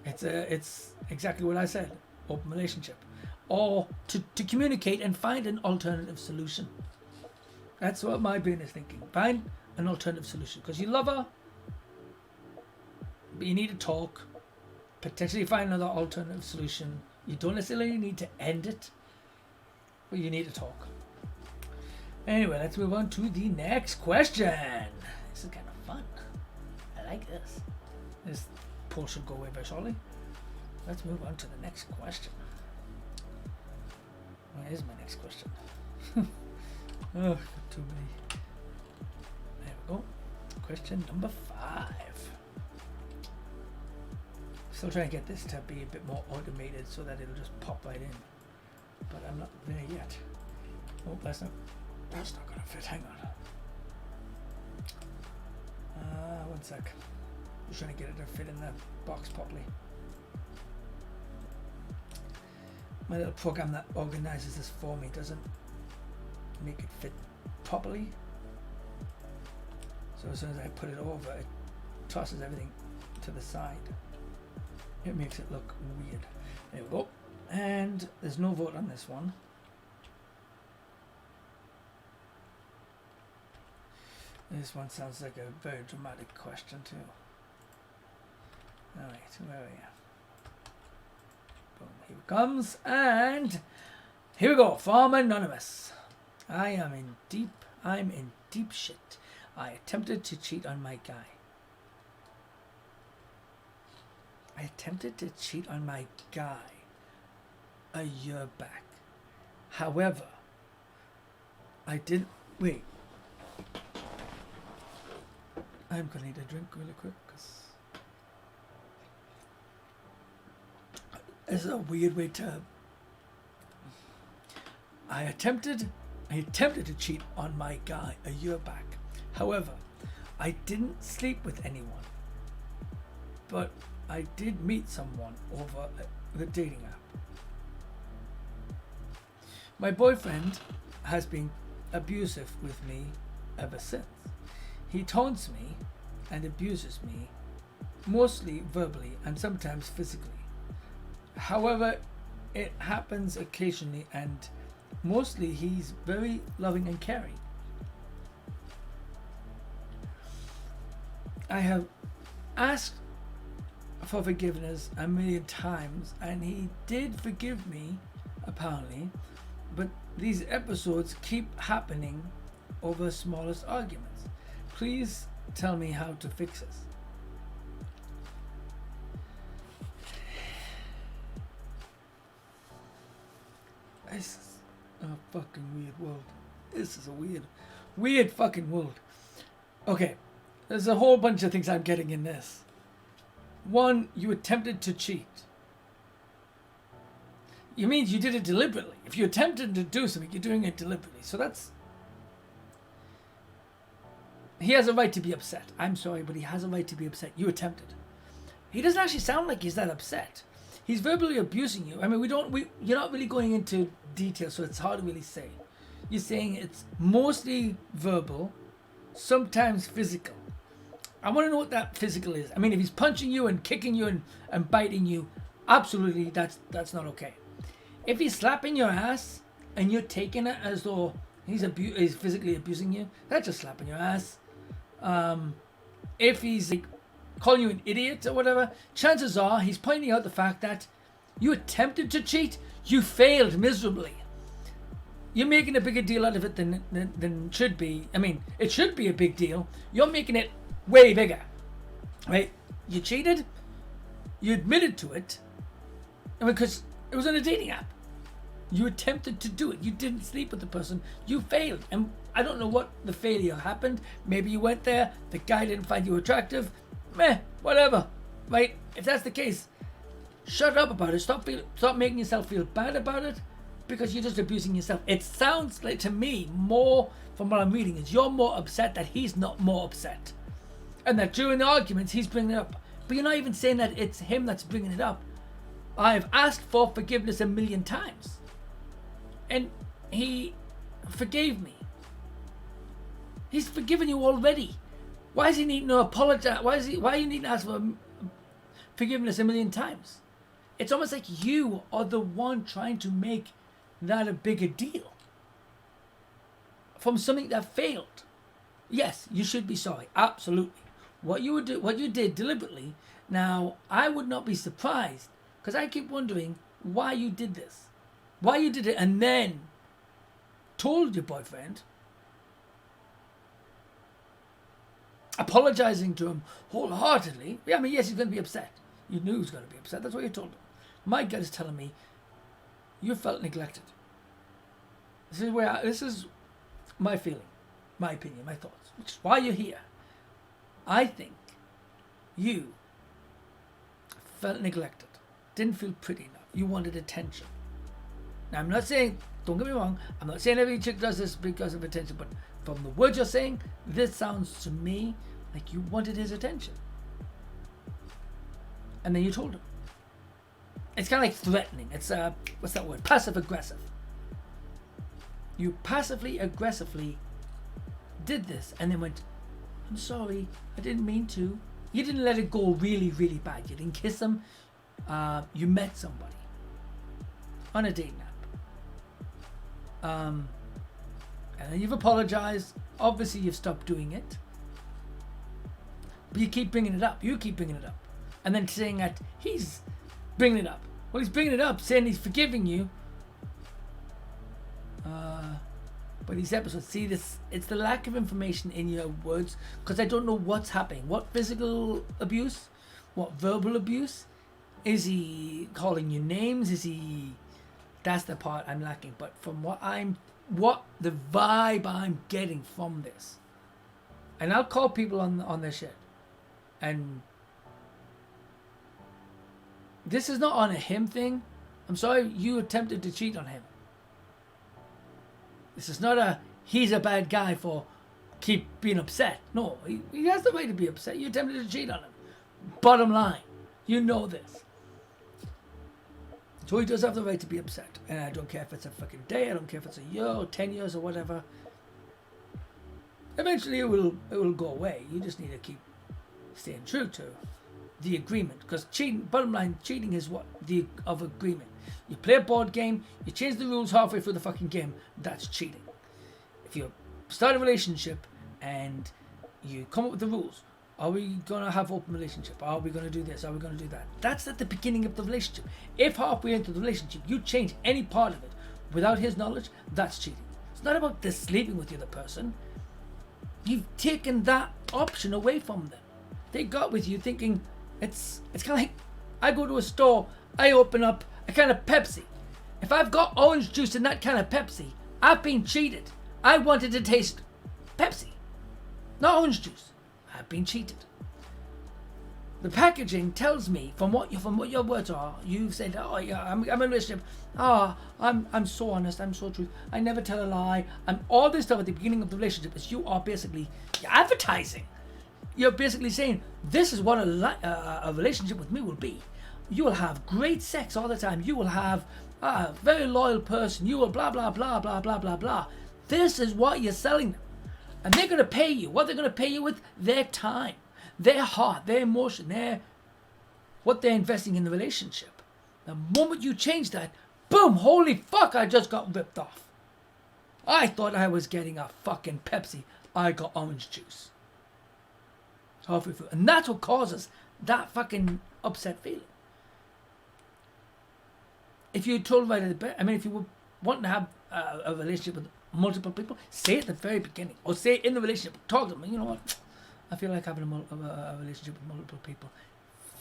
It's exactly what I said. Open relationship. Or to communicate and find an alternative solution. That's what my brain is thinking. Find an alternative solution. Because you love her, but you need to talk. Potentially find another alternative solution. You don't necessarily need to end it, but you need to talk. Anyway, let's move on to the next question. This is kind of fun. I like this. This poll should go away very shortly. Let's move on to the next question. Where is my next question? Oh, got too many. There we go. Question number 5. Still trying to get this to be a bit more automated so that it'll just pop right in. But I'm not there yet. Oh, that's not gonna fit. Hang on. One sec. Just trying to get it to fit in the box properly. My little program that organizes this for me doesn't make it fit properly. So as soon as I put it over, it tosses everything to the side. It makes it look weird. There we go. And there's no vote on this one. This one sounds like a very dramatic question too. Alright, where are you? Boom, here it comes. And here we go. From Anonymous. I'm in deep shit. I attempted to cheat on my guy. I attempted to cheat on my guy a year back. However, I didn't. Wait. I'm gonna need a drink really quick because it's a weird way to. I attempted to cheat on my guy a year back. However, I didn't sleep with anyone, but I did meet someone over the dating app. My boyfriend has been abusive with me ever since. He taunts me and abuses me, mostly verbally and sometimes physically. However, it happens occasionally and mostly he's very loving and caring. I have asked for forgiveness a million times and he did forgive me, apparently, but these episodes keep happening over smallest arguments. Please tell me how to fix this. This is a fucking weird world. This is a weird fucking world. Okay, there's a whole bunch of things I'm getting in this. One, you attempted to cheat. It means you did it deliberately. If you attempted to do something, you're doing it deliberately. So that's... He has a right to be upset. I'm sorry, but he has a right to be upset. You attempted. He doesn't actually sound like he's that upset. He's verbally abusing you. I mean, you're not really going into detail, so it's hard to really say. You're saying it's mostly verbal, sometimes physical. I want to know what that physical is. I mean, if he's punching you and kicking you and biting you, absolutely, that's not okay. If he's slapping your ass and you're taking it as though he's physically abusing you, that's just slapping your ass. If he's like calling you an idiot or whatever, chances are he's pointing out the fact that you attempted to cheat, you failed miserably. You're making a bigger deal out of it than it should be. I mean, it should be a big deal. You're making it way bigger, right? You cheated, you admitted to it, because it was on a dating app. You attempted to do it. You didn't sleep with the person. You failed. And I don't know what the failure happened. Maybe you went there, the guy didn't find you attractive. Meh, whatever. Right? If that's the case, shut up about it. Stop making yourself feel bad about it, because you're just abusing yourself. It sounds like, to me, more from what I'm reading, is you're more upset that he's not more upset. And that during the arguments, he's bringing it up. But you're not even saying that it's him that's bringing it up. I've asked for forgiveness 1,000,000 times. And he forgave me. He's forgiven you already. Why does he need to apologize? Why you need to ask for forgiveness 1,000,000 times? It's almost like you are the one trying to make that a bigger deal from something that failed. Yes, you should be sorry. Absolutely. What you did deliberately. Now, I would not be surprised, because I keep wondering why you did this. Why you did it and then told your boyfriend, apologizing to him wholeheartedly. Yeah, I mean, yes, he's going to be upset. You knew he was going to be upset. That's what you told him. My gut is telling me you felt neglected. This is my feeling, my opinion, my thoughts, which is why you're here. I think you felt neglected, didn't feel pretty enough. You wanted attention. Now, I'm not saying, don't get me wrong, I'm not saying every chick does this because of attention, but from the words you're saying, this sounds to me like you wanted his attention. And then you told him. It's kind of like threatening. It's, what's that word? Passive aggressive. You passively aggressively did this and then went, I'm sorry, I didn't mean to. You didn't let it go really, really bad. You didn't kiss him. You met somebody on a date nap. And then you've apologized. Obviously, you've stopped doing it. But you keep bringing it up. You keep bringing it up. And then saying that he's bringing it up. Well, he's bringing it up, saying he's forgiving you. But these episodes, see this, it's the lack of information in your words, because I don't know what's happening. What physical abuse? What verbal abuse? Is he calling you names? Is he... That's the part I'm lacking. But from what the vibe I'm getting from this, and I'll call people on their shit, and this is not on a him thing. I'm sorry you attempted to cheat on him. This is not he's a bad guy for keep being upset. No, he has the right to be upset. You attempted to cheat on him. Bottom line, you know this. So he does have the right to be upset. And I don't care if it's a fucking day, I don't care if it's a year or 10 years or whatever. Eventually it will go away. You just need to keep staying true to the agreement. Because cheating, bottom line, cheating is what? Of agreement. You play a board game, you change the rules halfway through the fucking game, that's cheating. If you start a relationship and you come up with the rules, are we going to have open relationship? Are we going to do this? Are we going to do that? That's at the beginning of the relationship. If halfway into the relationship you change any part of it without his knowledge, that's cheating. It's not about this sleeping with the other person. You've taken that option away from them. They got with you thinking it's kind of like I go to a store, I open up a can of Pepsi. If I've got orange juice in that can of Pepsi, I've been cheated. I wanted to taste Pepsi, not orange juice. I've been cheated. The packaging tells me from what your words are. You've said, "Oh yeah, I'm in a relationship. I'm so honest. I'm so true. I never tell a lie." And all this stuff at the beginning of the relationship is you're advertising. You're basically saying this is what a relationship with me will be. You will have great sex all the time. You will have a very loyal person. You will blah blah blah blah blah blah blah. This is what you're selling them. And they're going to pay you. What they're going to pay you with? Their time, their heart, their emotion, what they're investing in the relationship. The moment you change that, boom, holy fuck, I just got ripped off. I thought I was getting a fucking Pepsi. I got orange juice. Halfway through. And that's what causes that fucking upset feeling. If you told right at the beginning, if you were wanting to have a relationship with multiple people, say it at the very beginning, or say it in the relationship. Talk to them. You know what? I feel like having a relationship with multiple people.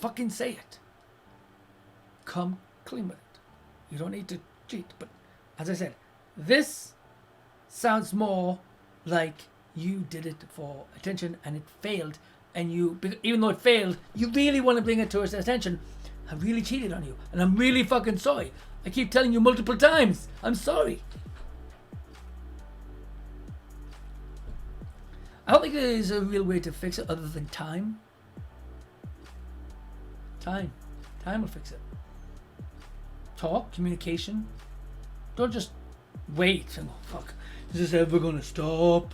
Fucking say it. Come clean with it. You don't need to cheat. But as I said, this sounds more like you did it for attention and it failed, and you, even though it failed, you really want to bring it to his attention. I really cheated on you, and I'm really fucking sorry. I keep telling you multiple times, I'm sorry. I don't think there is a real way to fix it other than time. Time will fix it. Talk, communication. Don't just wait and go, fuck, is this ever gonna stop?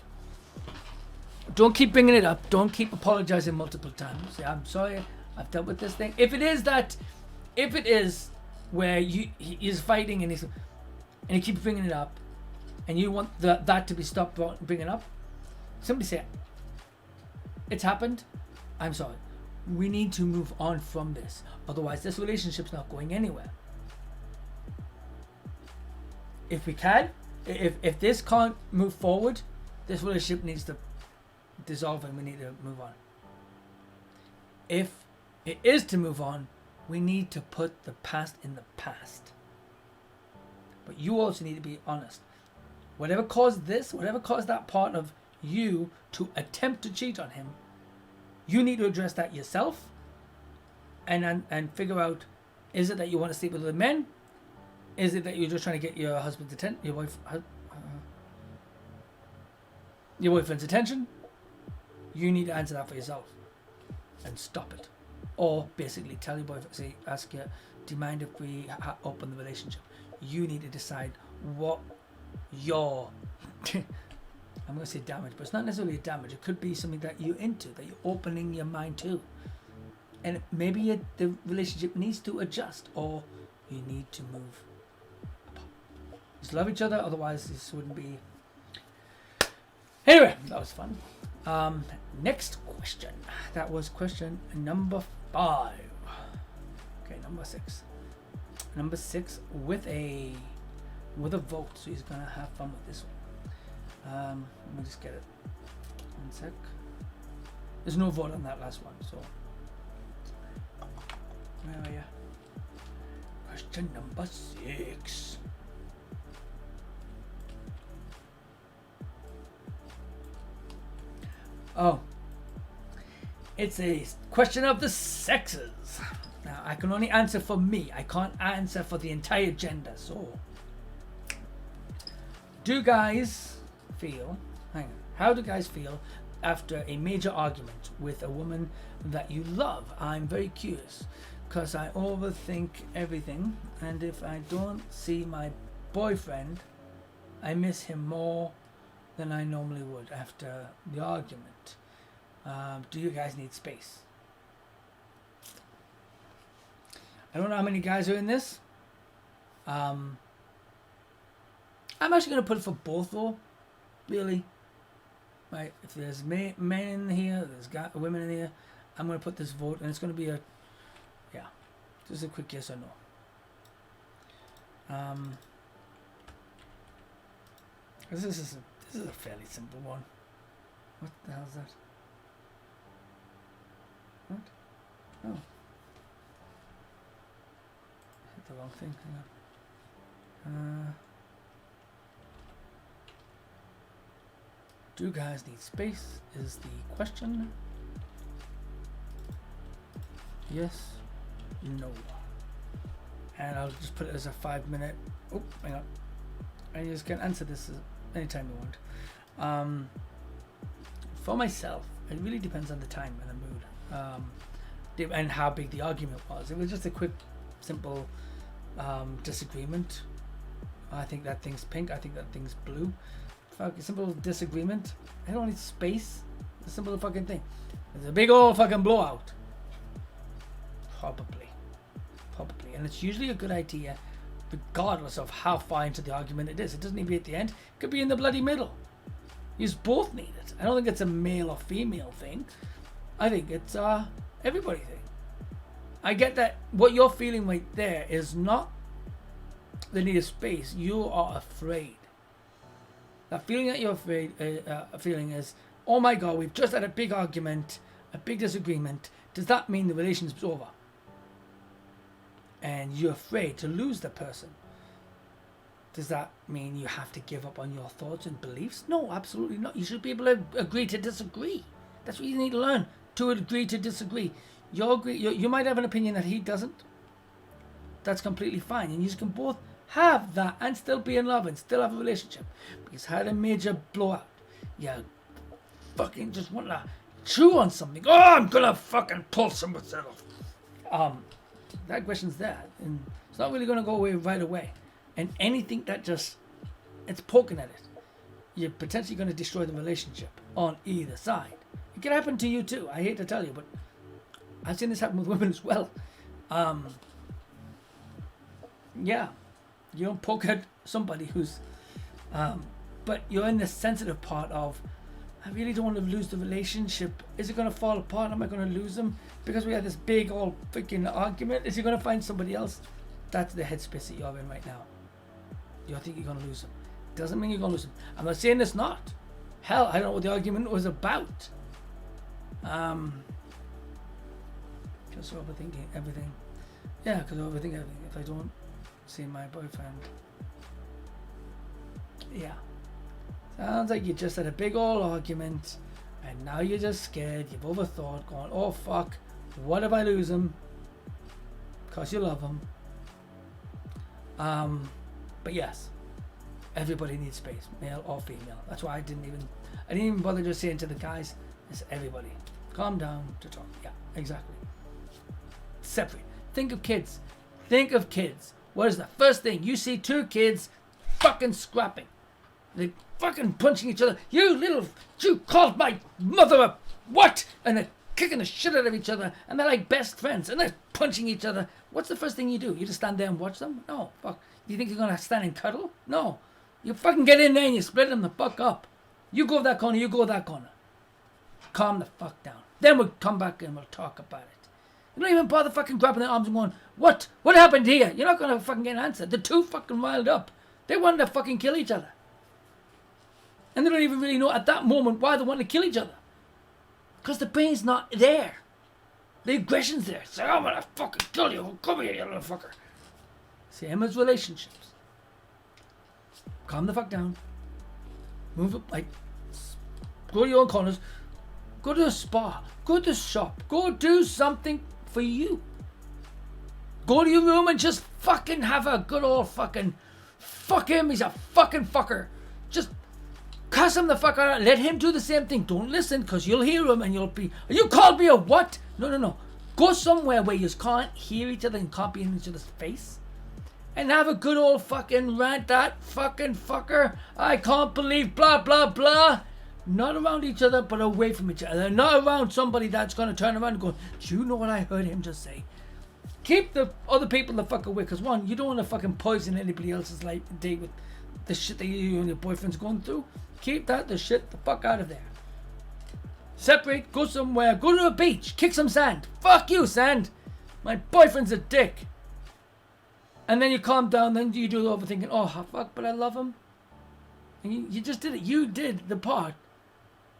Don't keep bringing it up. Don't keep apologizing multiple times. Say, I'm sorry, I've dealt with this thing. If it is where he is fighting and he keeps bringing it up, and you want that to be stopped bringing up, simply say, it's happened, I'm sorry. We need to move on from this. Otherwise, this relationship's not going anywhere. If we can, if this can't move forward, this relationship needs to dissolve and we need to move on. If it is to move on, we need to put the past in the past. But you also need to be honest. Whatever caused this, whatever caused that part of you to attempt to cheat on him, you need to address that yourself and figure out, is it that you want to sleep with other men? Is it that you're just trying to get your husband's attention, your boyfriend's attention? You need to answer that for yourself and stop it. Or basically tell your boyfriend, ask you, do you mind if we open the relationship? You need to decide what your I'm going to say damage, but it's not necessarily a damage. It could be something that you're into, that you're opening your mind to. And maybe the relationship needs to adjust, or you need to move apart. Just love each other, otherwise this wouldn't be. Anyway, that was fun. Next question. That was question number 5. Okay, number 6. Number 6 with a vote, so he's gonna have fun with this one. Let me just get it. 1 sec. There's no vote on that last one, so where are you? Question number 6. Oh, it's a question of the sexes. Now, I can only answer for me. I can't answer for the entire gender. So, how do guys feel after a major argument with a woman that you love? I'm very curious, because I overthink everything, and if I don't see my boyfriend, I miss him more than I normally would after the argument. Do you guys need space? I don't know how many guys are in this. I'm actually going to put it for both though, really. Right, if there's men in here, there's women in here, I'm going to put this vote, and it's going to be just a quick yes or no. This is a fairly simple one. What the hell is that? What? Oh. Hit the wrong thing. Hang on. Do guys need space is the question. Yes, no. And I'll just put it as a 5-minute. Oh, hang on. And you just can answer this anytime you want. For myself, it really depends on the time and the mood, and how big the argument was. It was just a quick, simple disagreement. I think that thing's pink. I think that thing's blue. Fucking simple disagreement. I don't need space. It's a simple fucking thing. It's a big old fucking blowout. Probably, and it's usually a good idea, regardless of how far into the argument it is. It doesn't need to be at the end. It could be in the bloody middle. You both need it. I don't think it's a male or female thing. I think it's everybody thing. I get that what you're feeling right there is not the need of space. You are afraid. That feeling that you're feeling is, oh my god, we've just had a big argument, a big disagreement. Does that mean the relationship's over? And you're afraid to lose the person. Does that mean you have to give up on your thoughts and beliefs? No, absolutely not. You should be able to agree to disagree. That's what you need to learn, to agree to disagree. You might have an opinion that he doesn't. That's completely fine. And you can both have that and still be in love and still have a relationship. Because had a major blowout. Yeah, fucking just want to chew on something. Oh, I'm going to fucking pull someone off. That aggression's there. And it's not really going to go away right away. And anything that just, it's poking at it, you're potentially going to destroy the relationship on either side. It can happen to you too. I hate to tell you, but I've seen this happen with women as well. Yeah, you don't poke at somebody who's, but you're in the sensitive part of, I really don't want to lose the relationship. Is it going to fall apart? Am I going to lose them? Because we had this big old freaking argument. Is he going to find somebody else? That's the headspace that you're in right now. You think you're going to lose him. Doesn't mean you're going to lose him. I'm not saying it's not. Hell, I don't know what the argument was about. Just overthinking everything. Yeah, because overthinking everything. If I don't see my boyfriend. Yeah. Sounds like you just had a big old argument and now you're just scared. You've overthought, going, oh fuck, what if I lose him? Because you love him. But yes, everybody needs space, male or female. That's why I didn't even bother just saying to the guys, it's everybody. Calm down to talk. Yeah, exactly. Separate. Think of kids. Think of kids. What is the first thing? You see two kids fucking scrapping. They fucking punching each other. You called my mother a what? And they're kicking the shit out of each other. And they're like best friends. And they're punching each other. What's the first thing you do? You just stand there and watch them? No, fuck. You think you're going to stand and cuddle? No. You fucking get in there and you split them the fuck up. You go that corner, you go that corner. Calm the fuck down. Then we'll come back and we'll talk about it. You don't even bother fucking grabbing their arms and going, what? What happened here? You're not going to fucking get an answer. The two fucking riled up. They wanted to fucking kill each other. And they don't even really know at that moment why they want to kill each other. Because the pain's not there. The aggression's there. Say, I'm going to fucking kill you. Come here, you little fucker. Same as relationships. Calm the fuck down. Move up, like, go to your own corners. Go to a spa. Go to the shop. Go do something for you. Go to your room and just fucking have a good old fucking fuck him. He's a fucking fucker. Just cuss him the fuck out. Let him do the same thing. Don't listen because you'll hear him and you'll be, you called me a what? No. Go somewhere where you can't hear each other and can't be in each other's face. And have a good old fucking rant. That fucking fucker. I can't believe blah, blah, blah. Not around each other, but away from each other. Not around somebody that's going to turn around and go, do you know what I heard him just say? Keep the other people the fuck away. Because one, you don't want to fucking poison anybody else's life day with the shit that you and your boyfriend's going through. Keep the shit the fuck out of there. Separate, go somewhere, go to a beach, kick some sand. Fuck you, sand. My boyfriend's a dick. And then you calm down, then you do the overthinking. Oh, fuck, but I love him. And you just did it. You did the part.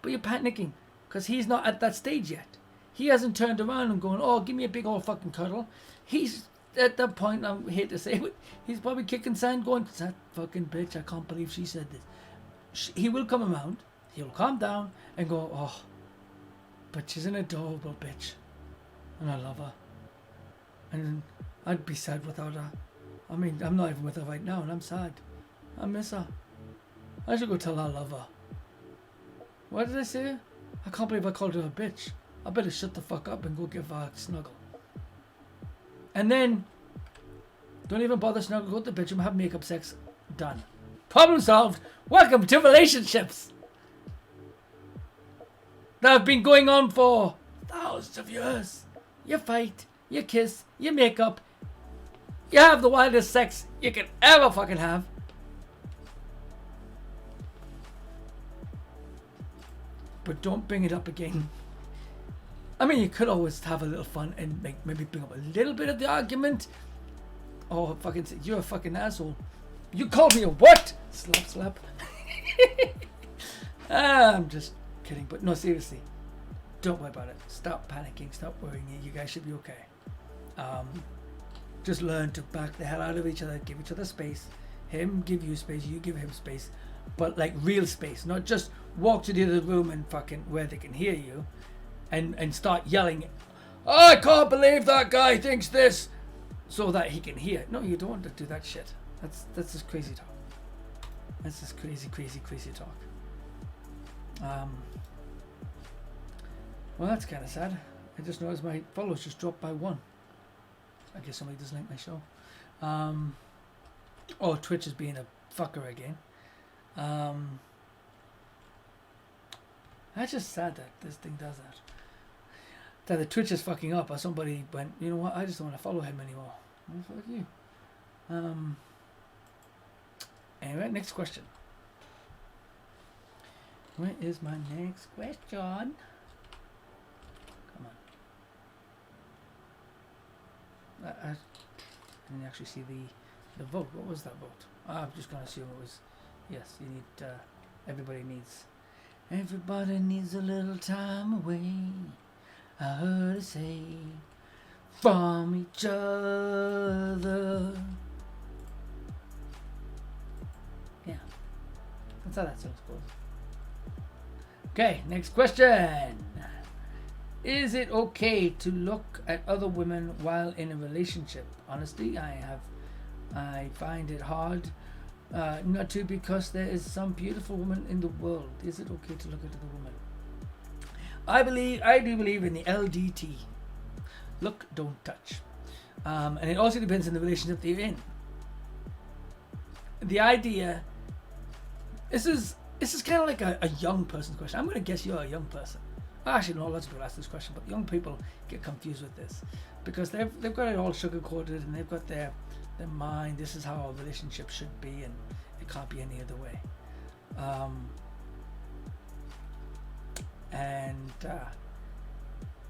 But you're panicking because he's not at that stage yet. He hasn't turned around and going, oh, give me a big old fucking cuddle. He's at that point, I hate to say it, he's probably kicking sand going, that fucking bitch, I can't believe she said this. He will come around, he'll calm down and go, oh, but she's an adorable bitch. And I love her. And I'd be sad without her. I mean, I'm not even with her right now and I'm sad. I miss her. I should go tell her I love her. What did I say? I can't believe I called her a bitch. I better shut the fuck up and go give her a snuggle. And then, don't even bother snuggle, go to the bedroom, have makeup sex. Done. Problem solved. Welcome to relationships that have been going on for thousands of years. You fight, you kiss, you make up, you have the wildest sex you can ever fucking have. But don't bring it up again. I mean, you could always have a little fun and maybe bring up a little bit of the argument. Or fucking say, you're a fucking asshole. You called me a what? Slap. I'm just kidding. But no, seriously. Don't worry about it. Stop panicking. Stop worrying. You guys should be okay. Just learn to back the hell out of each other. Give each other space. him give you space, you give him space, but like real space, not just walk to the other room and fucking where they can hear you, and start yelling, I can't believe that guy thinks this, so that he can hear. No, you don't want to do that shit. That's just crazy talk. That's just crazy talk. Well, that's kind of sad. I just noticed my followers just dropped by 1. I guess somebody doesn't like my show. Oh, Twitch is being a fucker again. That's just sad that this thing does that. That the Twitch is fucking up, or somebody went, you know what, I just don't want to follow him anymore. Well, fuck you. Anyway, next question. Where is my next question? Come on. I didn't actually see the vote. What was that vote? I'm just going to assume it was, yes, you need, everybody needs a little time away. I heard her say, from each other. Yeah, that's how that song goes. Okay, next question. Is it okay to look at other women while in a relationship? Honestly, I find it hard not to, because there is some beautiful woman in the world. Is it okay to look at other women? I do believe in the LDT. Look, don't touch. And it also depends on the relationship that you're in. The idea, this is kind of like a young person's question. I'm going to guess you're a young person. Actually, no, lots of people ask this question, but young people get confused with this because they've got it all sugar-coated, and they've got their mind. This is how a relationship should be, and it can't be any other way.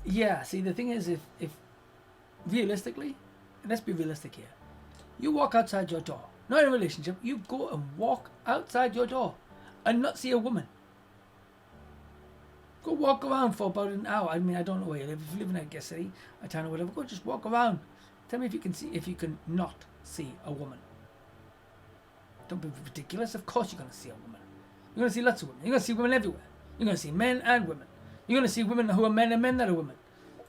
Yeah, see, the thing is, if realistically, and let's be realistic here, you walk outside your door, not in a relationship, you go and walk outside your door and not see a woman. Go walk around for about an hour. I mean, I don't know where you live. If you live in a city, a town or whatever, go just walk around. Tell me if you can not see a woman. Don't be ridiculous. Of course you're going to see a woman. You're going to see lots of women. You're going to see women everywhere. You're going to see men and women. You're going to see women who are men and men that are women.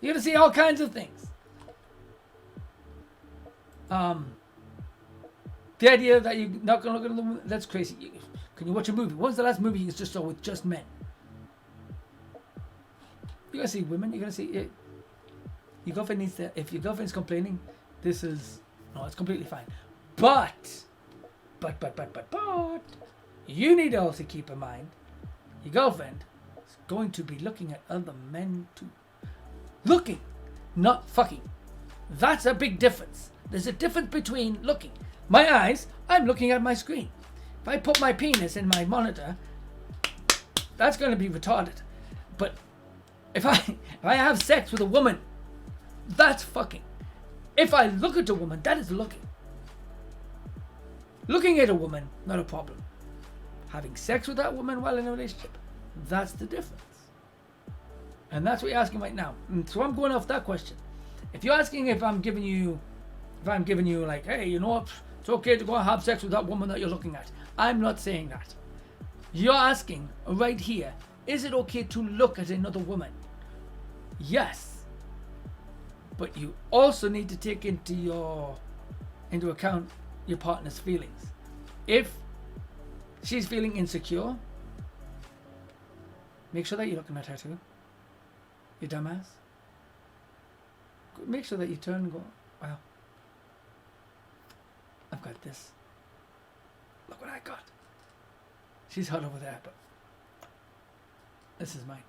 You're going to see all kinds of things. The idea that you're not going to look at the woman, that's crazy. Can you watch a movie? What was the last movie you just saw with just men? You're going to see women. You're going to see it. Your girlfriend needs to, if your girlfriend's complaining, it's completely fine. But, you need to also keep in mind, your girlfriend is going to be looking at other men too. Looking, not fucking. That's a big difference. There's a difference between looking. My eyes, I'm looking at my screen. If I put my penis in my monitor, that's going to be retarded. But if I have sex with a woman, that's fucking. If I look at a woman, that is looking. Looking at a woman, not a problem. Having sex with that woman while in a relationship, that's the difference. And that's what you're asking right now. And so I'm going off that question. If you're asking if I'm giving you like, hey, you know what, it's okay to go and have sex with that woman that you're looking at. I'm not saying that. You're asking right here, is it okay to look at another woman? Yes. But you also need to take into account your partner's feelings. If she's feeling insecure, make sure that you're looking at her too. You dumbass. Make sure that you turn and go, wow, I've got this. Look what I got. She's hot over there, but this is mine.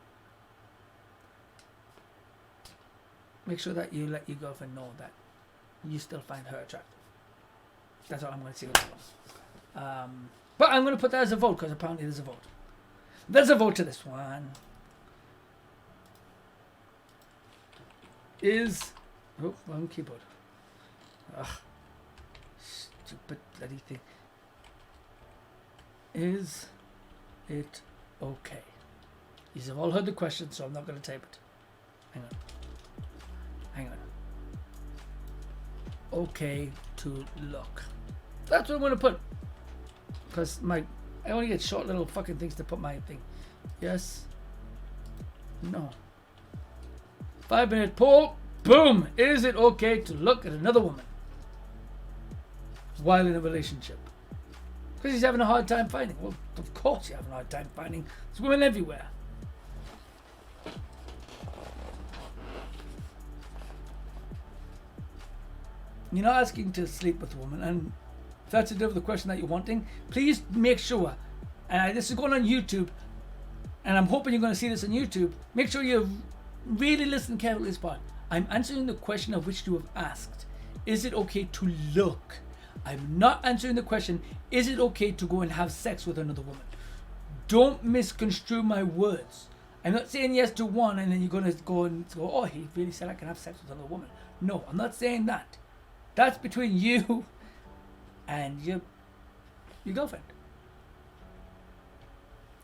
Make sure that you let your girlfriend know that you still find her attractive. That's all I'm going to say with that one. But I'm going to put that as a vote because apparently there's a vote. There's a vote to this one. Wrong keyboard. Ugh. Stupid bloody thing. Is it okay? You've all heard the question, so I'm not going to type it. Hang on. Okay to look. That's what I'm going to put. because I only get short little fucking things to put my thing. Yes. No. 5-minute poll. Boom. Is it okay to look at another woman while in a relationship? Because he's having a hard time finding. Well, of course you're having a hard time finding. There's women everywhere. You're not asking to sleep with a woman, and if that's the question that you're wanting, please make sure, and this is going on YouTube, and I'm hoping you're going to see this on YouTube, make sure you really listen carefully to this part. I'm answering the question of which you have asked. Is it okay to look? I'm not answering the question, is it okay to go and have sex with another woman? Don't misconstrue my words. I'm not saying yes to one and then you're going to go, oh, he really said I can have sex with another woman. No, I'm not saying that. That's between you and your girlfriend.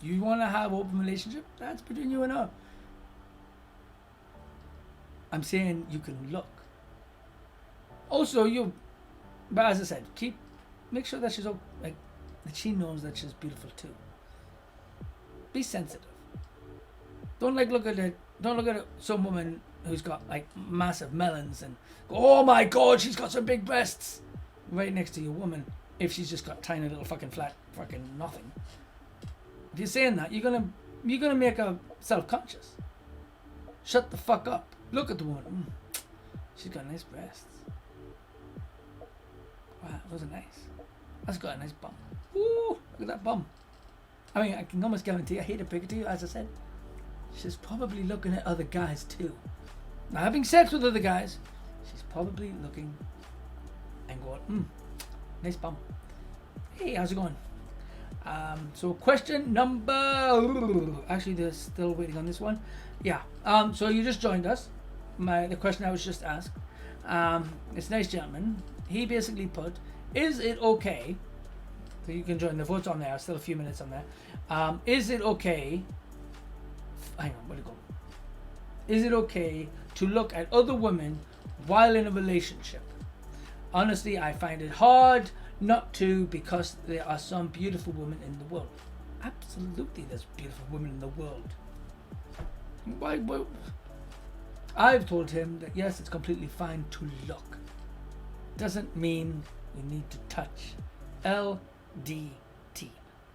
You want to have an open relationship? That's between you and her. I'm saying you can look. Also, but as I said, make sure that she's that she knows that she's beautiful too. Be sensitive. Don't look at it. Don't look at some woman who's got like massive melons and go, oh my god, she's got some big breasts, right next to your woman if she's just got tiny little fucking flat fucking nothing. If you're saying that, you're gonna make her self-conscious. Shut the fuck up. Look at the woman. She's got nice breasts. Wow, those are nice. That's got a nice bum. Ooh, look at that bum. I mean, I can almost guarantee, I hate to pick it to you, as I said, she's probably looking at other guys too. Now, having sex with other guys, she's probably looking and going, nice bum. Hey, how's it going? So question number, actually they're still waiting on this one. Yeah, so you just joined us. The question I was just asked. It's a nice gentleman. He basically put, is it okay, so you can join, the votes on there, still a few minutes on there. Is it okay, hang on, where'd it go? Is it okay to look at other women while in a relationship? Honestly, I find it hard not to, because there are some beautiful women in the world. Absolutely, there's beautiful women in the world. Why? I've told him that yes, it's completely fine to look. Doesn't mean you need to touch. LDT.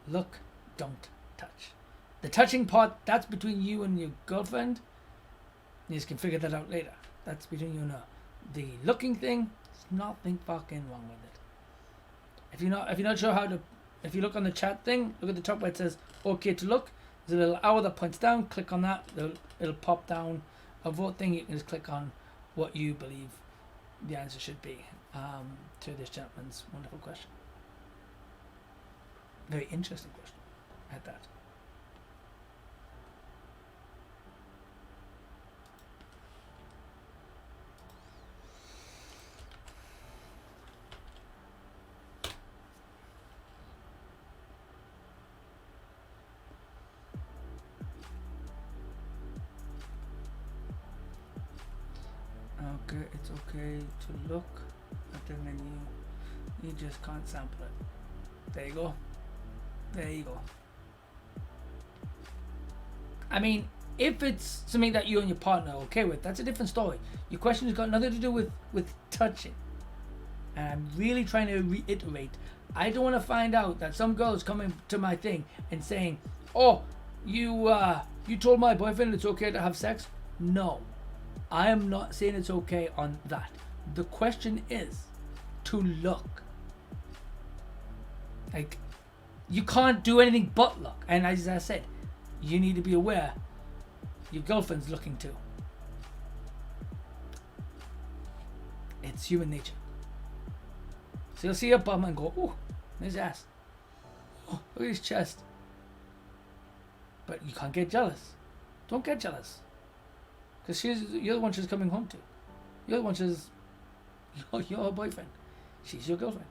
Look, don't touch. The touching part, that's between you and your girlfriend. You just can figure that out later. That's between you and her. The looking thing, there's nothing fucking wrong with it. If you're not sure how to, if you look on the chat thing, look at the top where it says okay to look. There's a little arrow that points down. Click on that. It'll pop down a vote thing. You can just click on what you believe the answer should be to this gentleman's wonderful question. Very interesting question at that. Okay, it's okay to look at the menu. You just can't sample it. There you go. There you go. I mean, if it's something that you and your partner are okay with, that's a different story. Your question has got nothing to do with touching. And I'm really trying to reiterate, I don't want to find out that some girl is coming to my thing and saying, oh, you told my boyfriend it's okay to have sex? No. I am not saying it's okay on that. The question is to look. Like, you can't do anything but look. And as I said, you need to be aware your girlfriend's looking too. It's human nature. So you'll see a bum and go, oh, nice ass. Oh, look at his chest. But you can't get jealous. Don't get jealous. Because you're the one she's coming home to. You're the one you're her boyfriend. She's your girlfriend.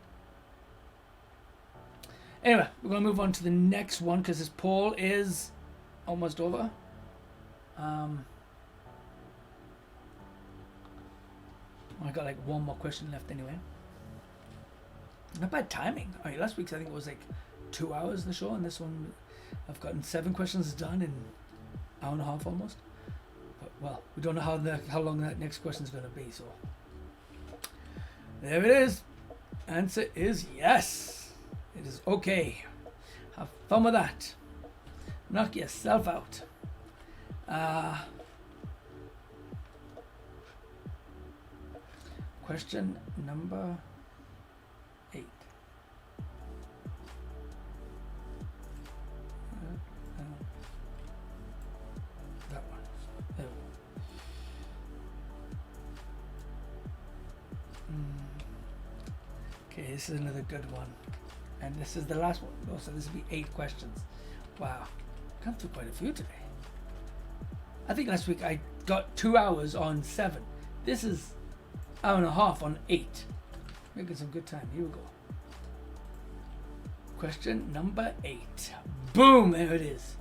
Anyway, we're going to move on to the next one because this poll is almost over. I got like one more question left anyway. Not bad timing. I mean, last week's I think it was like 2 hours the show, and this one I've gotten 7 questions done in an hour and a half almost. But, well, we don't know how long that next question is going to be, so there it is. Answer is yes. It is okay. Have fun with that. Knock yourself out. Question number 8. That one. There we go. Okay, this is another good one. And this is the last one. Oh, so this will be 8 questions. Wow. Come through quite a few today. I think last week I got 2 hours on 7. This is hour and a half on 8. Making some good time. Here we go. Question number 8. Boom! There it is.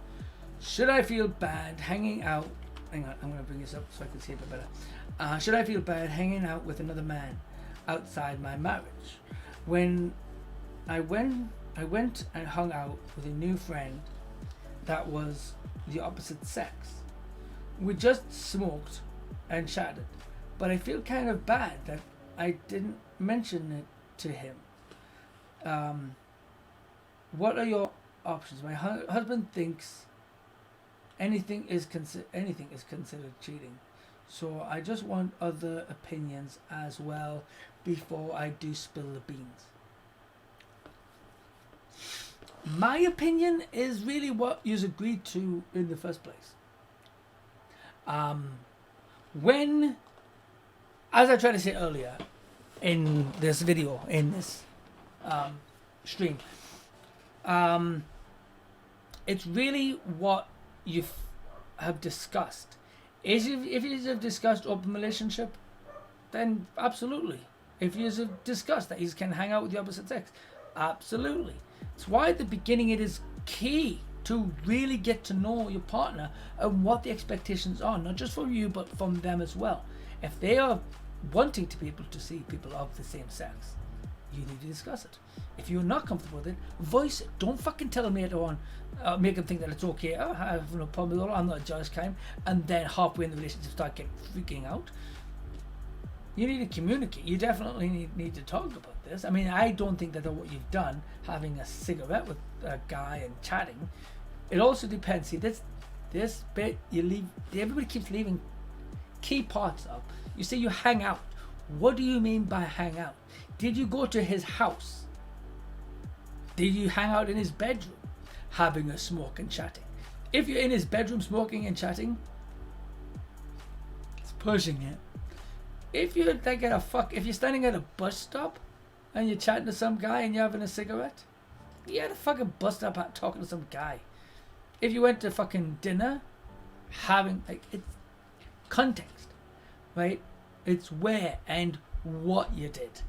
Should I feel bad hanging out? Hang on, I'm going to bring this up so I can see it a bit better. Should I feel bad hanging out with another man outside my marriage? When I went and hung out with a new friend that was the opposite sex. We just smoked and chatted, but I feel kind of bad that I didn't mention it to him. What are your options? My husband thinks anything is considered cheating, so I just want other opinions as well before I do spill the beans. My opinion is really what you agreed to in the first place. When, as I tried to say earlier in this video, in this stream, it's really what you have discussed. If you have discussed open relationship, then absolutely. If you have discussed that you can hang out with the opposite sex, absolutely. It's why at the beginning it is key to really get to know your partner and what the expectations are, not just from you but from them as well. If they are wanting to be able to see people of the same sex, you need to discuss it. If you're not comfortable with it, voice it. Don't fucking tell them later on, make them think that it's okay. Oh, I have no problem with it. I'm not a jealous kind. And then halfway in the relationship start freaking out. You need to communicate. You definitely need to talk about this. I mean, I don't think that what you've done, having a cigarette with a guy and chatting, it also depends. See, this bit you leave. Everybody keeps leaving key parts up. You say you hang out. What do you mean by hang out? Did you go to his house? Did you hang out in his bedroom, having a smoke and chatting? If you're in his bedroom smoking and chatting, it's pushing it. If you're like if you're standing at a bus stop and you're chatting to some guy and you're having a cigarette, you're at a fucking bus stop talking to some guy. If you went to fucking dinner, having it's context, right? It's where and what you did.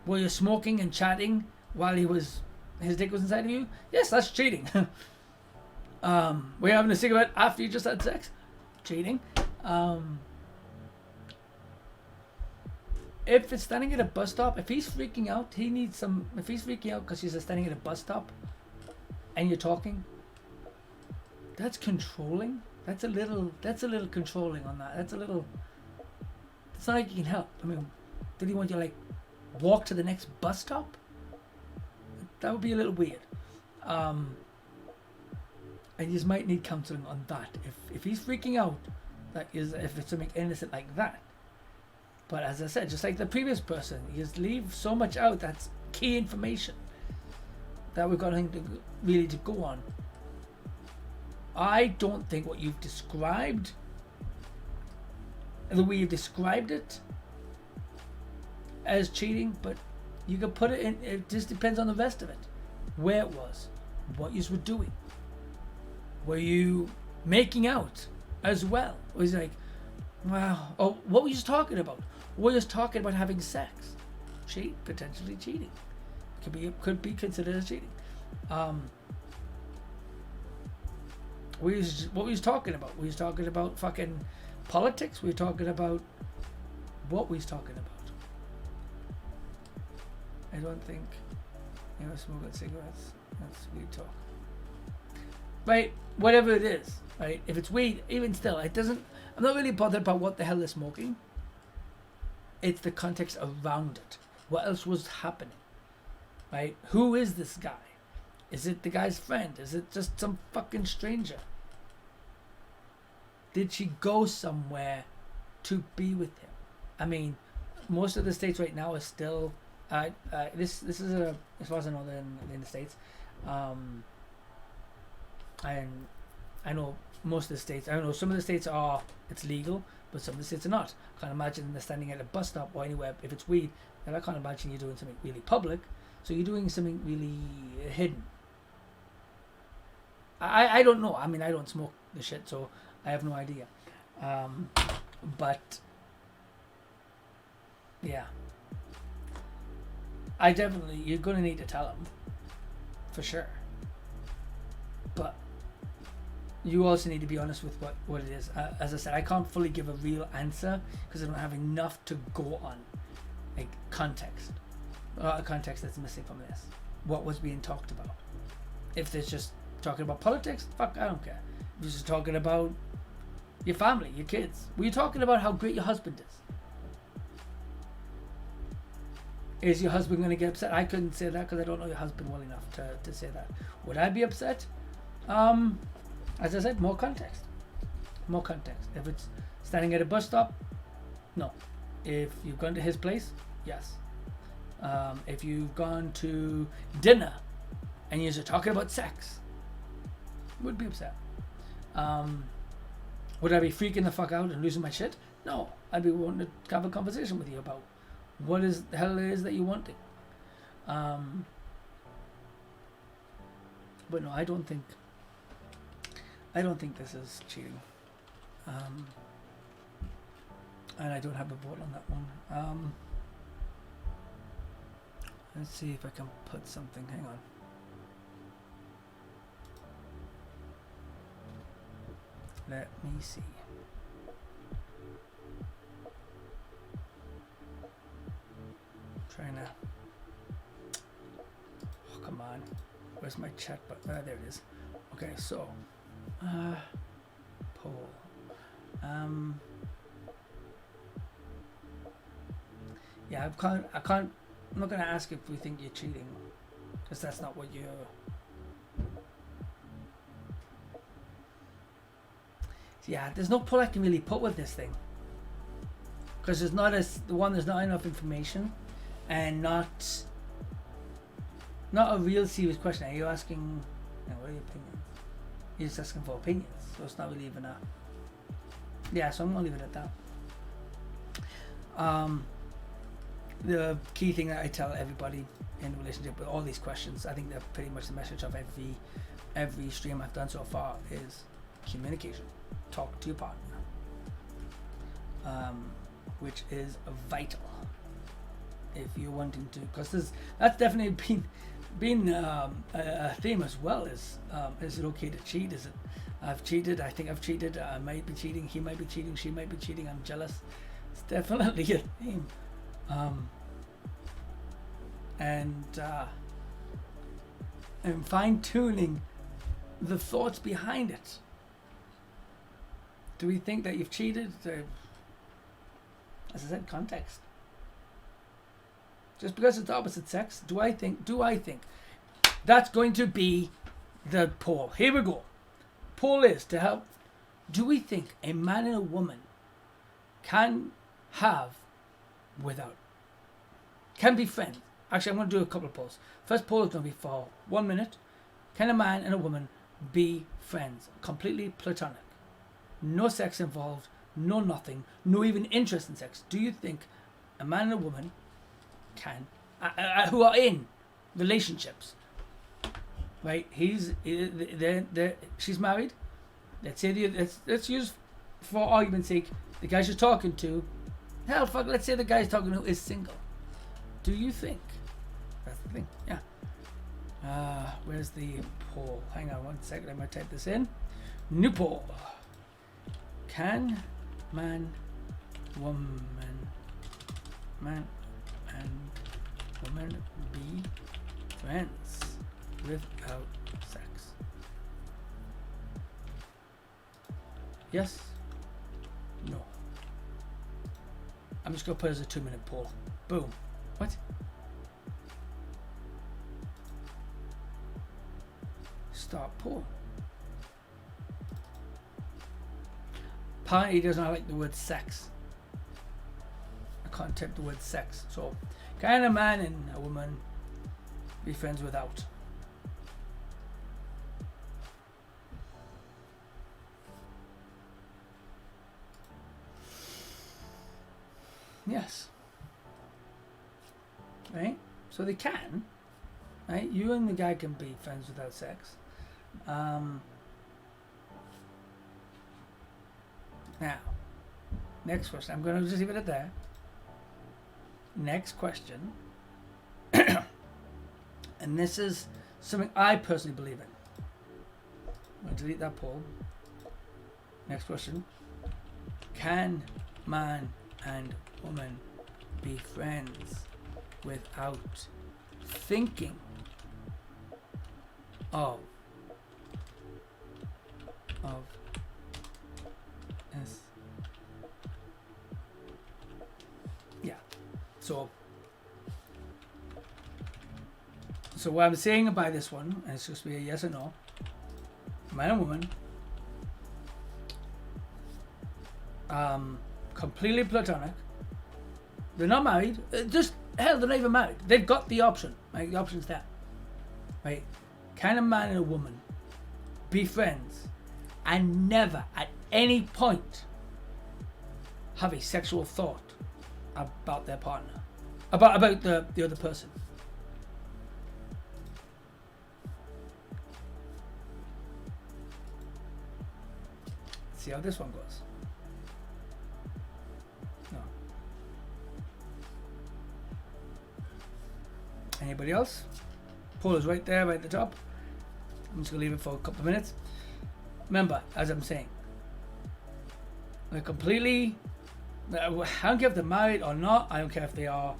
Were you smoking and chatting while his dick was inside of you? Yes, that's cheating. Were you having a cigarette after you just had sex? Cheating. If it's standing at a bus stop, if he's freaking out, if he's freaking out because he's standing at a bus stop and you're talking, that's controlling. That's a little controlling on that. It's not like you can help. I mean, did he want you to walk to the next bus stop? That would be a little weird. And you just might need counseling on that. If he's freaking out, if it's something innocent like that. But as I said, just like the previous person, you just leave so much out that's key information that we've got to really to go on. I don't think what you've described, the way you've described it, as cheating, but you can put it in. It just depends on the rest of it, where it was, what you were doing. Were you making out as well? Was like, wow. Oh, what were you talking about? We're just talking about having sex. Potentially cheating. Could be considered as cheating. What were you talking about? Were you talking about fucking politics? Were you talking about what we was talking about? I don't think. You know, smoking cigarettes. That's weed talk. Right, whatever it is, right? If it's weed, even still, it doesn't. I'm not really bothered about what the hell they're smoking. It's the context around it. What else was happening, right? Who is this guy? Is it the guy's friend? Is it just some fucking stranger? Did she go somewhere to be with him? I mean, most of the states right now are still. This is as far as I know, in the states. And I know most of the states. I don't know. Some of the states are it's legal, but some of the states are not. I can't imagine they're standing at a bus stop or anywhere. If it's weed, then I can't imagine you're doing something really public. So you're doing something really hidden. I don't know. I mean, I don't smoke the shit, so I have no idea. But yeah, I definitely you're gonna need to tell them for sure. But you also need to be honest with what it is. As I said, I can't fully give a real answer because I don't have enough to go on, like context. Context that's missing from this. What was being talked about? If there's just talking about politics, fuck, I don't care. If you're just talking about your family, your kids. Were you talking about how great your husband is? Is your husband going to get upset? I couldn't say that because I don't know your husband well enough to say that. Would I be upset? As I said, more context. More context. If it's standing at a bus stop, no. If you've gone to his place, yes. If you've gone to dinner and you're just talking about sex, would be upset. Would I be freaking the fuck out and losing my shit? No. I'd be wanting to have a conversation with you about what is the hell it is that you're wanting. But no, I don't think this is cheating. And I don't have a vote on that one. Let's see if I can put something. Hang on. Let me see. Trying to. Oh, come on. Where's my chat button? There it is. Okay, so. Poll. Yeah, I can't. I'm not gonna ask if we think you're cheating, because that's not what you're. Yeah, there's no poll I can really put with this thing, because there's not there's not enough information, and not a real serious question. Are you asking? What are your opinions? You're just asking for opinions, so it's not really even a. Yeah, so I'm gonna leave it at that. The key thing that I tell everybody in relationship with all these questions, I think they're pretty much the message of every stream I've done so far, is communication. Talk to your partner, which is vital if you're wanting to, because that's definitely been a theme as well. Is it okay to cheat? Is it I've cheated? I think I've cheated. I might be cheating. He might be cheating. She might be cheating. I'm jealous. It's definitely a theme. And fine-tuning the thoughts behind it. Do we think that you've cheated? As I said, context. Just because it's opposite sex, do I think that's going to be the poll? Here we go. Poll is to help. Do we think a man and a woman can be friends? Actually, I'm going to do a couple of polls. First poll is going to be for 1 minute. Can a man and a woman be friends? Completely platonic. No sex involved. No nothing. No even interest in sex. Do you think a man and a woman can, who are in relationships, right? She's married. Let's say let's use for argument's sake the guy she's talking to. Hell, fuck. Let's say the guy's talking to is single. Do you think? That's the thing. Yeah. Where's the poll? Hang on 1 second. I'm gonna type this in. New poll. Can man and woman be friends without sex? Yes? No. I'm just going to put it as a 2-minute poll. Boom. What? Start poll. Apparently he does not like the word sex. I can't type the word sex. So, can a man and a woman be friends without? Yes. Right? So they can. Right? You and the guy can be friends without sex. Now, next question. I'm going to just leave it at that. Next question. And this is something I personally believe in. I'm going to delete that poll. Next question. Can man and woman be friends without thinking of yes. Yeah. So what I'm saying about this one, and it's just be a yes or no. Man and woman, completely platonic. They're not married. Just hell, they're not even married. They've got the option. Right? The option's there. Right? Can a man and a woman be friends and never at any point have a sexual thought about their partner, about the other person? See how this one goes. No. Anybody else? Poll is right there, right at the top. I'm just gonna leave it for a couple of minutes. Remember, as I'm saying, they're completely. I don't care if they're married or not. I don't care if they are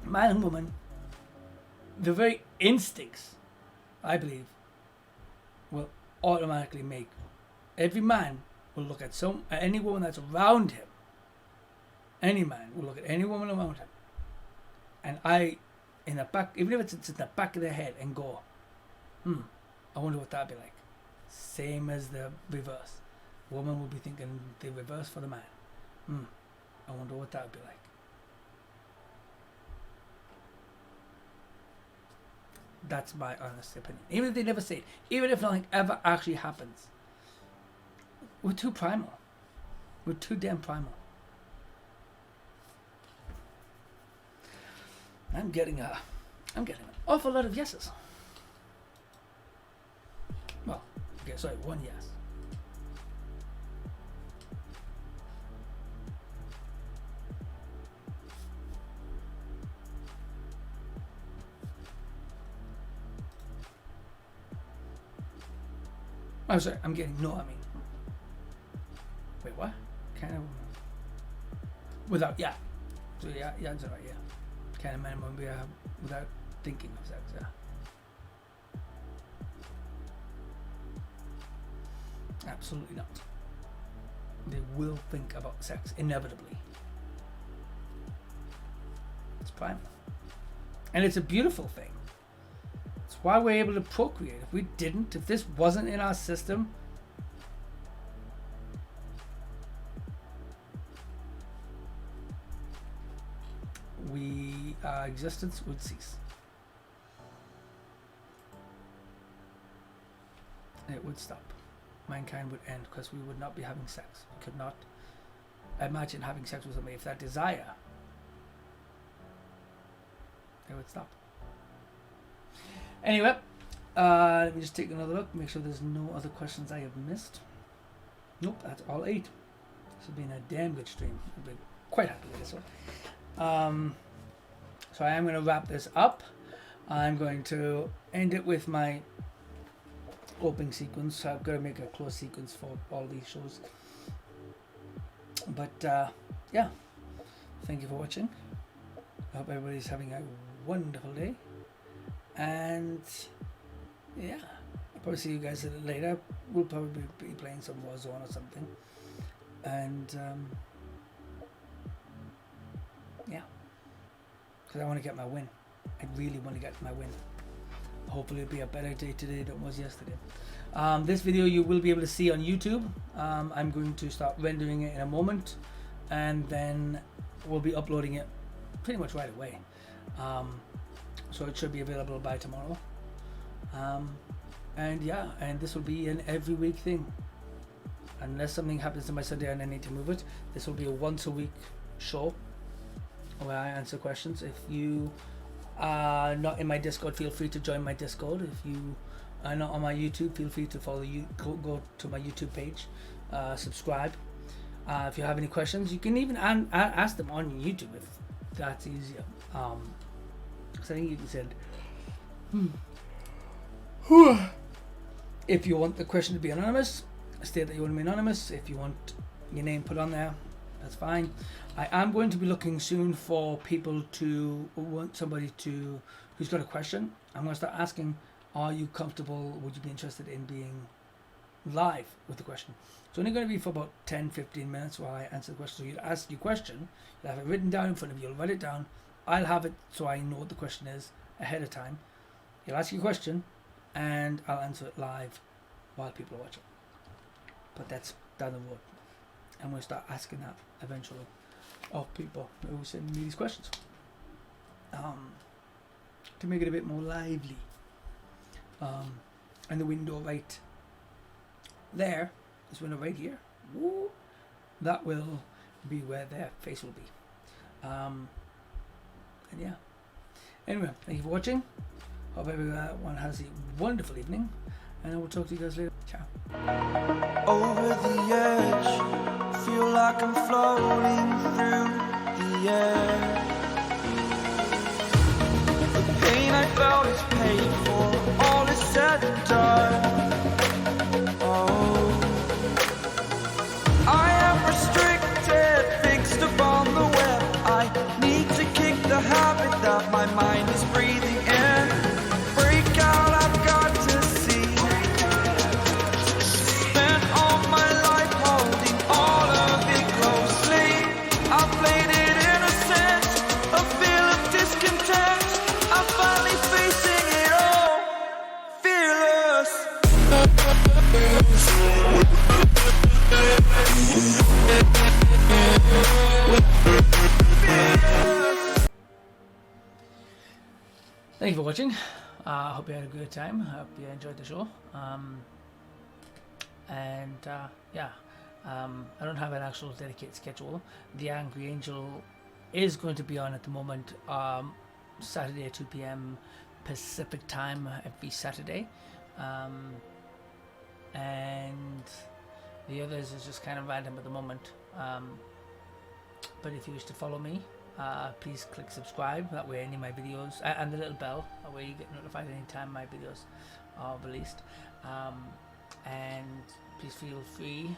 man and woman. The very instincts, I believe, will automatically make every man will look at any woman that's around him. Any man will look at any woman around him, and in the back, even if it's in the back of their head, and go, I wonder what that'd be like. Same as the reverse. Woman will be thinking the reverse for the man. I wonder what that would be like. That's my honest opinion. Even if they never say it, even if nothing ever actually happens, we're too primal. We're too damn primal. I'm getting an awful lot of yeses. Well, okay, sorry, one yes. I'm sorry, I'm getting no, I mean. Wait, what? Can a woman? Without, yeah. So yeah, that's right, yeah. Can a man and woman be without thinking of sex, yeah. Absolutely not. They will think about sex, inevitably. It's primal. And it's a beautiful thing. It's why we're able to procreate. If we didn't, if this wasn't in our system, our existence would cease. It would stop. Mankind would end because we would not be having sex. We could not imagine having sex with somebody. If that desire, it would stop. Anyway, let me just take another look, make sure there's no other questions I have missed. Nope, that's all 8. This has been a damn good stream. I've been quite happy with this one. So I am going to wrap this up. I'm going to end it with my opening sequence. So I've got to make a close sequence for all these shows. But yeah, thank you for watching. I hope everybody's having a wonderful day. And yeah, I'll probably see you guys a little later. We'll probably be playing some Warzone or something. And yeah, because I want to get my win. I really want to get my win. Hopefully it'll be a better day today than it was yesterday. This video you will be able to see on YouTube. I'm going to start rendering it in a moment, and then we'll be uploading it pretty much right away. So it should be available by tomorrow. And yeah, and this will be an every week thing. Unless something happens to my Sunday and I need to move it, this will be a once a week show where I answer questions. If you are not in my Discord, feel free to join my Discord. If you are not on my YouTube, feel free to follow you. Go to my YouTube page, subscribe. If you have any questions, you can even ask them on YouTube if that's easier. So I think you said, if you want the question to be anonymous, state that you want to be anonymous. If you want your name put on there, that's fine. I am going to be looking soon for people to want somebody to who's got a question. I'm going to start asking, are you comfortable? Would you be interested in being live with the question? It's only going to be for about 10-15 minutes while I answer the question. So you'll ask your question, you'll have it written down in front of you, you'll write it down. I'll have it so I know what the question is ahead of time. You'll ask your question and I'll answer it live while people are watching. But that's down the road. I'm going to start asking that eventually of people who send me these questions to make it a bit more lively. And the window right there, this window right here, woo, that will be where their face will be. And yeah, anyway, thank you for watching. Hope everyone has a wonderful evening, and I will talk to you guys later. Ciao. Over the edge, feel like I'm floating through the air. The pain I felt is paid for, all is said and done. Oh, I am restricted, fixed upon the web. I need to kick the habit that my mind is breathing in. Break out, I've got to see. Spent all my life holding all of it closely. I played it innocent, a feel of discontent. I'm finally facing it all, fearless. Thank you for watching. I hope you had a good time. I hope you enjoyed the show. Yeah, I don't have an actual dedicated schedule. The Angry Angel is going to be on at the moment, Saturday at 2 p.m. Pacific time every Saturday. And the others is just kind of random at the moment. But if you wish to follow me, please click subscribe. That way any of my videos, and the little bell, that way you get notified anytime my videos are released. And please feel free,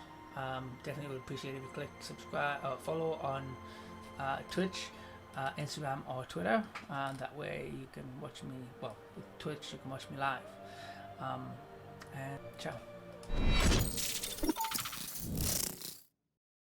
definitely would appreciate if you click subscribe or follow on Twitch, Instagram or Twitter. That way you can watch me, well, with Twitch you can watch me live. And ciao.